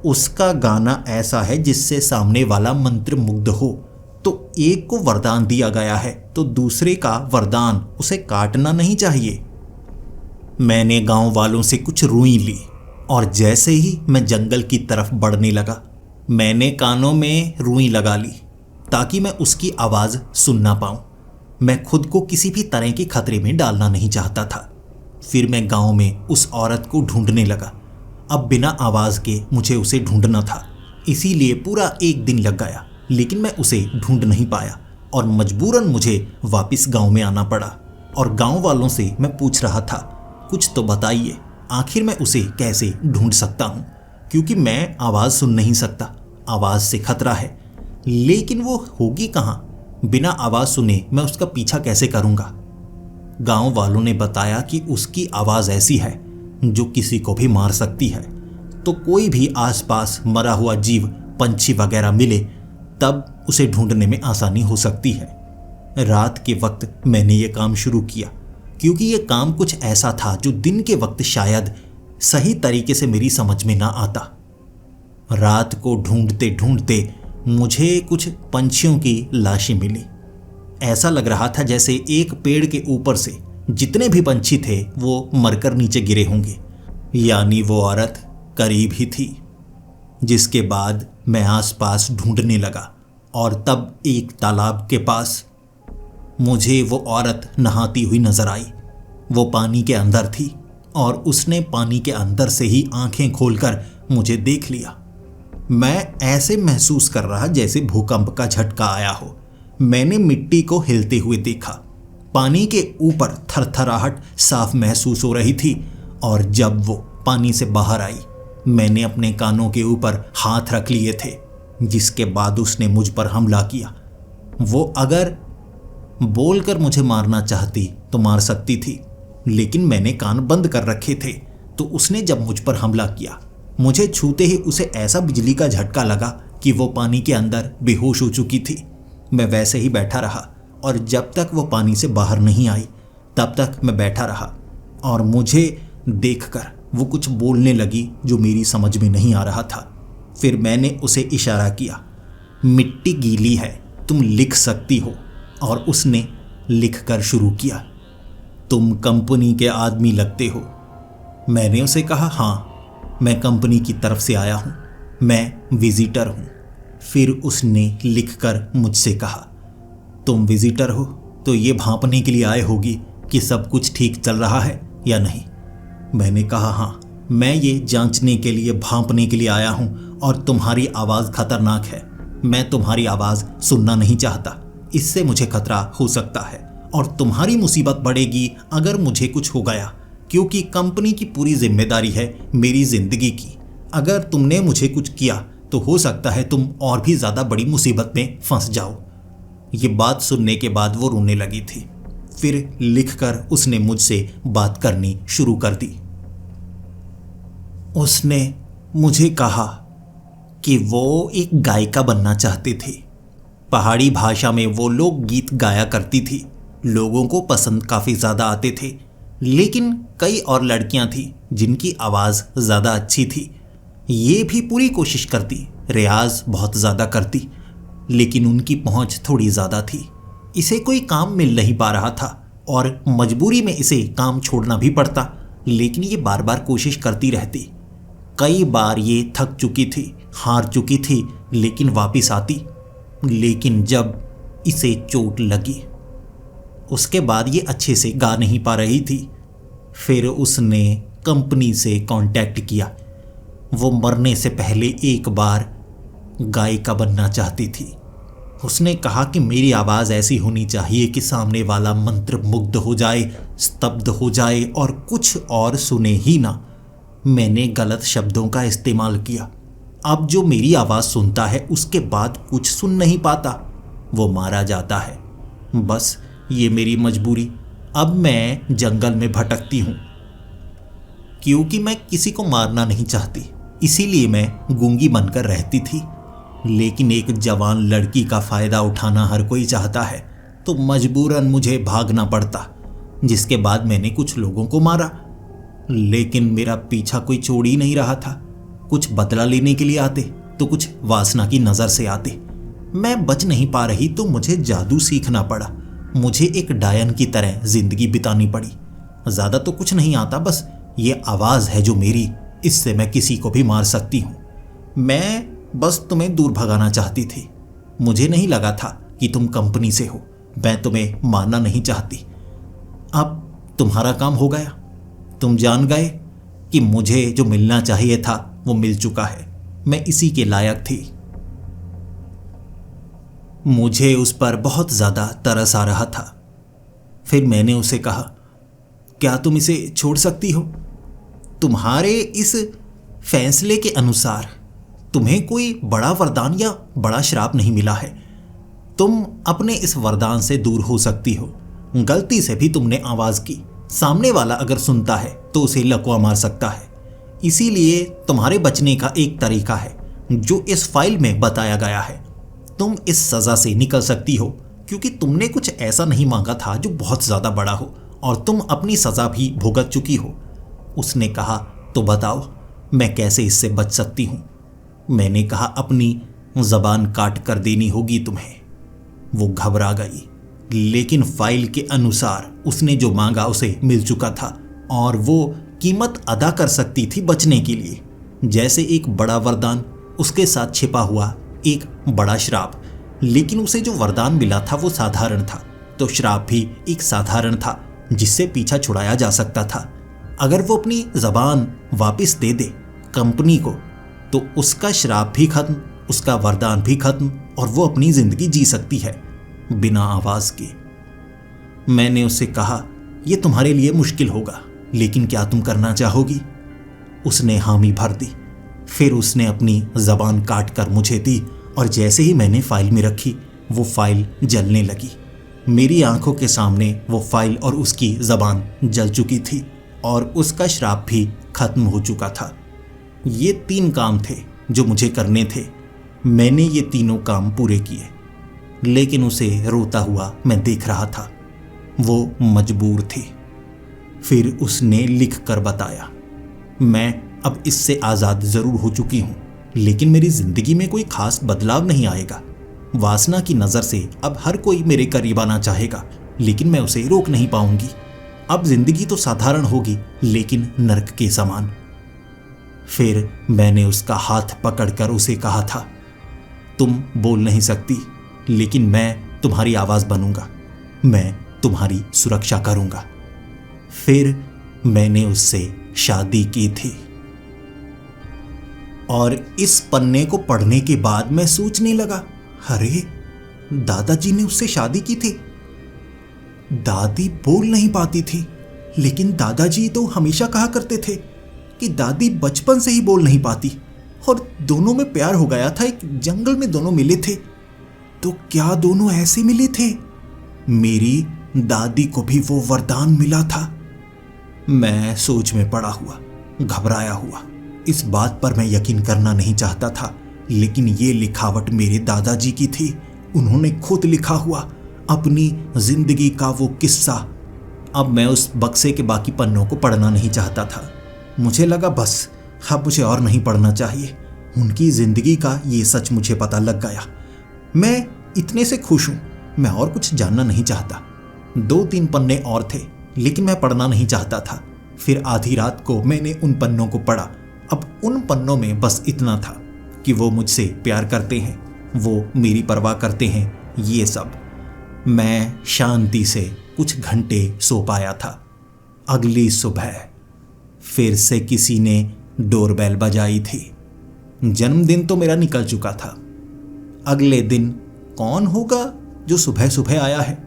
उसका गाना ऐसा है जिससे सामने वाला मंत्रमुग्ध हो। तो एक को वरदान दिया गया है तो दूसरे का वरदान उसे काटना नहीं चाहिए। मैंने गांव वालों से कुछ रुई ली, और जैसे ही मैं जंगल की तरफ बढ़ने लगा, मैंने कानों में रुई लगा ली ताकि मैं उसकी आवाज़ सुन ना पाऊं। मैं खुद को किसी भी तरह के खतरे में डालना नहीं चाहता था। फिर मैं गांव में उस औरत को ढूंढने लगा। अब बिना आवाज़ के मुझे उसे ढूंढना था, इसीलिए पूरा एक दिन लग गया, लेकिन मैं उसे ढूंढ नहीं पाया और मजबूरन मुझे वापस गांव में आना पड़ा। और गांव वालों से मैं पूछ रहा था, कुछ तो बताइए, आखिर मैं उसे कैसे ढूंढ सकता हूँ, क्योंकि मैं आवाज़ सुन नहीं सकता, आवाज़ से खतरा है। लेकिन वो होगी कहाँ? बिना आवाज़ सुने मैं उसका पीछा कैसे करूँगा? गांव वालों ने बताया कि उसकी आवाज़ ऐसी है जो किसी को भी मार सकती है। तो कोई भी आसपास मरा हुआ जीव, पंछी वगैरह मिले तब उसे ढूंढने में आसानी हो सकती है। रात के वक्त मैंने ये काम शुरू किया, क्योंकि ये काम कुछ ऐसा था जो दिन के वक्त शायद सही तरीके से मेरी समझ में ना आता। रात को ढूंढते ढूंढते मुझे कुछ पंछियों की लाशें मिली। ऐसा लग रहा था जैसे एक पेड़ के ऊपर से जितने भी पंछी थे वो मरकर नीचे गिरे होंगे, यानी वो औरत करीब ही थी। जिसके बाद मैं आसपास ढूंढने लगा, और तब एक तालाब के पास मुझे वो औरत नहाती हुई नजर आई। वो पानी के अंदर थी और उसने पानी के अंदर से ही आंखें खोलकर मुझे देख लिया। मैं ऐसे महसूस कर रहा जैसे भूकंप का झटका आया हो। मैंने मिट्टी को हिलते हुए देखा। पानी के ऊपर थरथराहट साफ महसूस हो रही थी, और जब वो पानी से बाहर आई, मैंने अपने कानों के ऊपर हाथ रख लिए थे। जिसके बाद उसने मुझ पर हमला किया। वो अगर बोलकर मुझे मारना चाहती तो मार सकती थी, लेकिन मैंने कान बंद कर रखे थे। तो उसने जब मुझ पर हमला किया, मुझे छूते ही उसे ऐसा बिजली का झटका लगा कि वो पानी के अंदर बेहोश हो चुकी थी। मैं वैसे ही बैठा रहा, और जब तक वो पानी से बाहर नहीं आई तब तक मैं बैठा रहा। और मुझे देखकर वो कुछ बोलने लगी जो मेरी समझ में नहीं आ रहा था। फिर मैंने उसे इशारा किया, मिट्टी गीली है, तुम लिख सकती हो। और उसने लिखकर शुरू किया, तुम कंपनी के आदमी लगते हो। मैंने उसे कहा, हाँ, मैं कंपनी की तरफ से आया हूँ, मैं विजिटर हूँ। फिर उसने लिखकर मुझसे कहा, तुम विजिटर हो तो ये भांपने के लिए आए होगी कि सब कुछ ठीक चल रहा है या नहीं। मैंने कहा, हाँ, मैं ये जांचने के लिए, भांपने के लिए आया हूँ, और तुम्हारी आवाज़ खतरनाक है। मैं तुम्हारी आवाज़ सुनना नहीं चाहता, इससे मुझे खतरा हो सकता है, और तुम्हारी मुसीबत बढ़ेगी अगर मुझे कुछ हो गया, क्योंकि कंपनी की पूरी जिम्मेदारी है मेरी ज़िंदगी की। अगर तुमने मुझे कुछ किया तो हो सकता है तुम और भी ज़्यादा बड़ी मुसीबत में फंस जाओ। ये बात सुनने के बाद वो रोने लगी थी। फिर लिखकर उसने मुझसे बात करनी शुरू कर दी। उसने मुझे कहा कि वो एक गायिका बनना चाहते थे। पहाड़ी भाषा में वो लोग गीत गाया करती थी। लोगों को पसंद काफ़ी ज़्यादा आते थे, लेकिन कई और लड़कियां थी जिनकी आवाज़ ज़्यादा अच्छी थी। ये भी पूरी कोशिश करती, रियाज बहुत ज़्यादा करती, लेकिन उनकी पहुंच थोड़ी ज़्यादा थी। इसे कोई काम मिल नहीं पा रहा था और मजबूरी में इसे काम छोड़ना भी पड़ता, लेकिन ये बार बार कोशिश करती रहती। कई बार ये थक चुकी थी, हार चुकी थी, लेकिन वापस आती। लेकिन जब इसे चोट लगी, उसके बाद ये अच्छे से गा नहीं पा रही थी। फिर उसने कंपनी से कांटेक्ट किया। वो मरने से पहले एक बार गायिका बनना चाहती थी, उसने कहा कि मेरी आवाज़ ऐसी होनी चाहिए कि सामने वाला मंत्र मुग्ध हो जाए, स्तब्ध हो जाए और कुछ और सुने ही ना। मैंने गलत शब्दों का इस्तेमाल किया। अब जो मेरी आवाज़ सुनता है उसके बाद कुछ सुन नहीं पाता, वो मारा जाता है। बस ये मेरी मजबूरी। अब मैं जंगल में भटकती हूँ। क्योंकि मैं किसी को मारना नहीं चाहती, इसीलिए मैं गूंगी बनकर रहती थी। लेकिन एक जवान लड़की का फायदा उठाना हर कोई चाहता है, तो मजबूरन मुझे भागना पड़ता, जिसके बाद मैंने कुछ लोगों को मारा। लेकिन मेरा पीछा कोई छोड़ ही नहीं रहा था। कुछ बदला लेने के लिए आते तो कुछ वासना की नज़र से आते। मैं बच नहीं पा रही तो मुझे जादू सीखना पड़ा। मुझे एक डायन की तरह जिंदगी बितानी पड़ी। ज़्यादा तो कुछ नहीं आता, बस ये आवाज़ है जो मेरी, इससे मैं किसी को भी मार सकती हूँ। मैं बस तुम्हें दूर भगाना चाहती थी। मुझे नहीं लगा था कि तुम कंपनी से हो। मैं तुम्हें मारना नहीं चाहती। अब तुम्हारा काम हो गया। तुम जान गए कि मुझे जो मिलना चाहिए था वो मिल चुका है। मैं इसी के लायक थी। मुझे उस पर बहुत ज़्यादा तरस आ रहा था। फिर मैंने उसे कहा, क्या तुम इसे छोड़ सकती हो? तुम्हारे इस फैसले के अनुसार तुम्हें कोई बड़ा वरदान या बड़ा श्राप नहीं मिला है। तुम अपने इस वरदान से दूर हो सकती हो। गलती से भी तुमने आवाज़ की, सामने वाला अगर सुनता है तो उसे लकवा मार सकता है। इसीलिए तुम्हारे बचने का एक तरीका है जो इस फाइल में बताया गया है। तुम इस सज़ा से निकल सकती हो क्योंकि तुमने कुछ ऐसा नहीं मांगा था जो बहुत ज़्यादा बड़ा हो और तुम अपनी सज़ा भी भुगत चुकी हो। उसने कहा, तो बताओ मैं कैसे इससे बच सकती हूँ? मैंने कहा, अपनी ज़बान काट कर देनी होगी तुम्हें। वो घबरा गई, लेकिन फाइल के अनुसार उसने जो मांगा उसे मिल चुका था और वो कीमत अदा कर सकती थी बचने के लिए। जैसे एक बड़ा वरदान, उसके साथ छिपा हुआ एक बड़ा श्राप। लेकिन उसे जो वरदान मिला था वो साधारण था, तो श्राप भी एक साधारण था जिससे पीछा छुड़ाया जा सकता था। अगर वो अपनी ज़बान वापस दे दे कंपनी को तो उसका श्राप भी खत्म, उसका वरदान भी खत्म और वो अपनी ज़िंदगी जी सकती है बिना आवाज़ के। मैंने उससे कहा, यह तुम्हारे लिए मुश्किल होगा, लेकिन क्या तुम करना चाहोगी? उसने हामी भर दी। फिर उसने अपनी ज़बान काट कर मुझे दी और जैसे ही मैंने फाइल में रखी वो फाइल जलने लगी। मेरी आंखों के सामने वो फाइल और उसकी ज़बान जल चुकी थी और उसका श्राप भी खत्म हो चुका था। ये 3 काम थे जो मुझे करने थे। मैंने ये तीनों काम पूरे किए, लेकिन उसे रोता हुआ मैं देख रहा था। वो मजबूर थी। फिर उसने लिख कर बताया, मैं अब इससे आज़ाद ज़रूर हो चुकी हूँ, लेकिन मेरी ज़िंदगी में कोई खास बदलाव नहीं आएगा। वासना की नज़र से अब हर कोई मेरे करीब आना चाहेगा, लेकिन मैं उसे रोक नहीं पाऊंगी। अब ज़िंदगी तो साधारण होगी, लेकिन नर्क के समान। फिर मैंने उसका हाथ पकड़कर उसे कहा था, तुम बोल नहीं सकती, लेकिन मैं तुम्हारी आवाज़ बनूंगा। मैं तुम्हारी सुरक्षा करूंगा। फिर मैंने उससे शादी की थी। और इस पन्ने को पढ़ने के बाद मैं सोचने लगा, अरे दादाजी ने उससे शादी की थी। दादी बोल नहीं पाती थी, लेकिन दादाजी तो हमेशा कहा करते थे कि दादी बचपन से ही बोल नहीं पाती और दोनों में प्यार हो गया था। एक जंगल में दोनों मिले थे। तो क्या दोनों ऐसे मिले थे? मेरी दादी को भी वो वरदान मिला था। मैं सोच में पड़ा हुआ, घबराया हुआ। इस बात पर मैं यकीन करना नहीं चाहता था, लेकिन ये लिखावट मेरे दादाजी की थी। उन्होंने खुद लिखा हुआ अपनी जिंदगी का वो किस्सा। अब मैं उस बक्से के बाकी पन्नों को पढ़ना नहीं चाहता था। मुझे लगा बस अब मुझे और नहीं पढ़ना चाहिए। उनकी जिंदगी का ये सच मुझे पता लग गया। मैं इतने से खुश हूँ, मैं और कुछ जानना नहीं चाहता। 2-3 पन्ने और थे, लेकिन मैं पढ़ना नहीं चाहता था। फिर आधी रात को मैंने उन पन्नों को पढ़ा। अब उन पन्नों में बस इतना था कि वो मुझसे प्यार करते हैं, वो मेरी परवाह करते हैं, ये सब। मैं शांति से कुछ घंटे सो पाया था। अगली सुबह फिर से किसी ने डोरबेल बजाई थी। जन्मदिन तो मेरा निकल चुका था। अगले दिन कौन होगा जो सुबह सुबह आया है?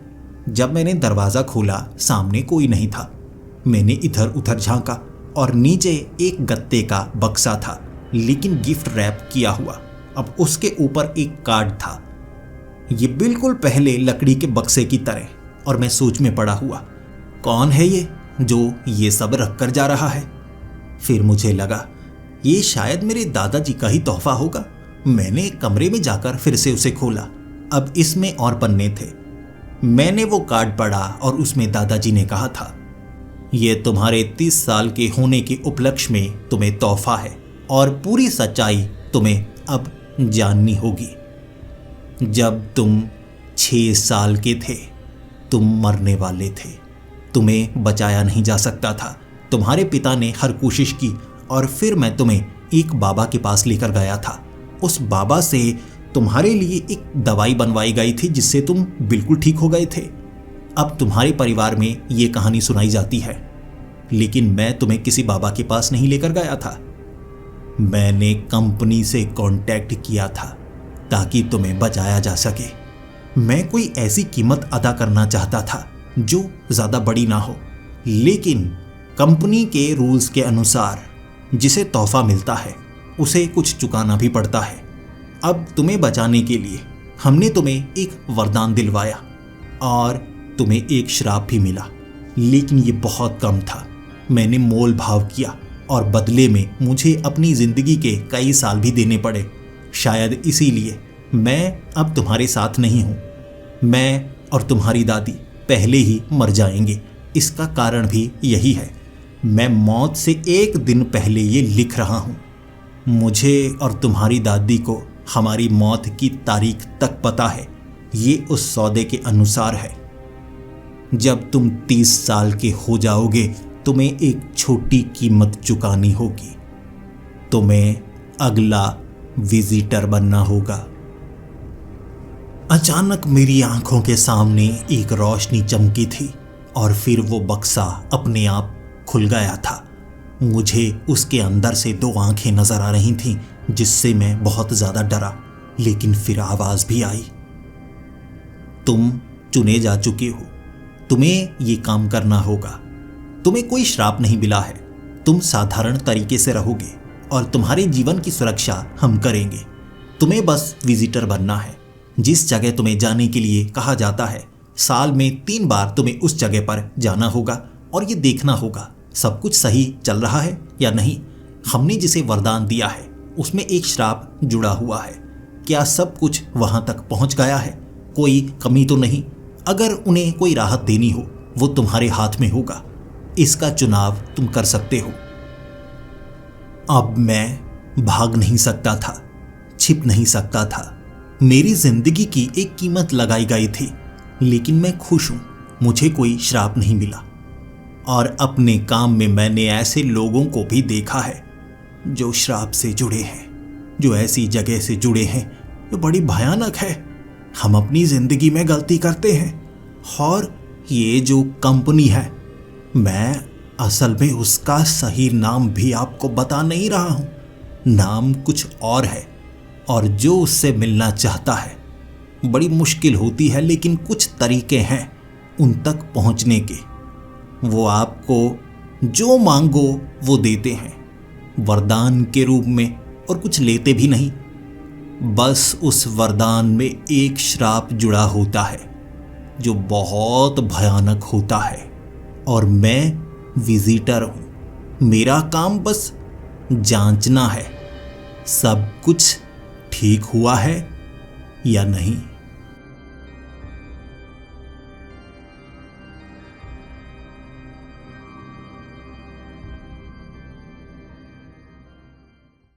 जब मैंने दरवाज़ा खोला, सामने कोई नहीं था। मैंने इधर उधर झांका और नीचे एक गत्ते का बक्सा था, लेकिन गिफ्ट रैप किया हुआ। अब उसके ऊपर एक कार्ड था, ये बिल्कुल पहले लकड़ी के बक्से की तरह। और मैं सोच में पड़ा हुआ, कौन है ये जो ये सब रख कर जा रहा है? फिर मुझे लगा ये शायद मेरे दादाजी का ही तोहफा होगा। मैंने कमरे में जाकर फिर से उसे खोला। अब इसमें और पन्ने थे। मैंने वो कार्ड पढ़ा और उसमें दादाजी ने कहा था, ये तुम्हारे 30 साल के होने के उपलक्ष्य में तुम्हें तोहफा है और पूरी सच्चाई तुम्हें अब जाननी होगी। जब तुम 6 साल के थे, तुम मरने वाले थे। तुम्हें बचाया नहीं जा सकता था। तुम्हारे पिता ने हर कोशिश की और फिर मैं तुम्हें एक बाबा के पास लेकर गया था। उस बाबा से तुम्हारे लिए एक दवाई बनवाई गई थी जिससे तुम बिल्कुल ठीक हो गए थे। अब तुम्हारे परिवार में ये कहानी सुनाई जाती है, लेकिन मैं तुम्हें किसी बाबा के पास नहीं लेकर गया था। मैंने कंपनी से कांटेक्ट किया था ताकि तुम्हें बचाया जा सके। मैं कोई ऐसी कीमत अदा करना चाहता था जो ज़्यादा बड़ी ना हो, लेकिन कंपनी के रूल्स के अनुसार जिसे तोहफा मिलता है उसे कुछ चुकाना भी पड़ता है। अब तुम्हें बचाने के लिए हमने तुम्हें एक वरदान दिलवाया और तुम्हें एक श्राप भी मिला, लेकिन ये बहुत कम था। मैंने मोल भाव किया और बदले में मुझे अपनी ज़िंदगी के कई साल भी देने पड़े। शायद इसीलिए मैं अब तुम्हारे साथ नहीं हूँ। मैं और तुम्हारी दादी पहले ही मर जाएंगे। इसका कारण भी यही है। मैं मौत से एक दिन पहले ये लिख रहा हूँ। मुझे और तुम्हारी दादी को हमारी मौत की तारीख तक पता है। ये उस सौदे के अनुसार है। जब तुम 30 साल के हो जाओगे, तुम्हें एक छोटी कीमत चुकानी होगी। तुम्हें अगला विजिटर बनना होगा। अचानक मेरी आंखों के सामने एक रोशनी चमकी थी और फिर वो बक्सा अपने आप खुल गया था। मुझे उसके अंदर से 2 आंखें नजर आ रही थीं, जिससे मैं बहुत ज्यादा डरा। लेकिन फिर आवाज भी आई, तुम चुने जा चुके हो। तुम्हें ये काम करना होगा। तुम्हें कोई श्राप नहीं मिला है। तुम साधारण तरीके से रहोगे और तुम्हारे जीवन की सुरक्षा हम करेंगे। तुम्हें बस विजिटर बनना है। जिस जगह तुम्हें जाने के लिए कहा जाता है, साल में 3 बार तुम्हें उस जगह पर जाना होगा और ये देखना होगा सब कुछ सही चल रहा है या नहीं। हमने जिसे वरदान दिया है उसमें एक श्राप जुड़ा हुआ है। क्या सब कुछ वहां तक पहुंच गया है? कोई कमी तो नहीं? अगर उन्हें कोई राहत देनी हो, वो तुम्हारे हाथ में होगा। इसका चुनाव तुम कर सकते हो। अब मैं भाग नहीं सकता था, छिप नहीं सकता था। मेरी जिंदगी की एक कीमत लगाई गई थी, लेकिन मैं खुश हूं। मुझे कोई श्राप नहीं मिला। और अपने काम में मैंने ऐसे लोगों को भी देखा है जो श्राप से जुड़े हैं, जो ऐसी जगह से जुड़े हैं जो बड़ी भयानक है। हम अपनी जिंदगी में गलती करते हैं और ये जो कंपनी है, मैं असल में उसका सही नाम भी आपको बता नहीं रहा हूं। नाम कुछ और है और जो उससे मिलना चाहता है, बड़ी मुश्किल होती है, लेकिन कुछ तरीके हैं उन तक पहुंचने के। वो आपको जो मांगो वो देते हैं, वरदान के रूप में, और कुछ लेते भी नहीं। बस उस वरदान में एक श्राप जुड़ा होता है जो बहुत भयानक होता है। और मैं विजिटर हूं। मेरा काम बस जांचना है सब कुछ ठीक हुआ है या नहीं।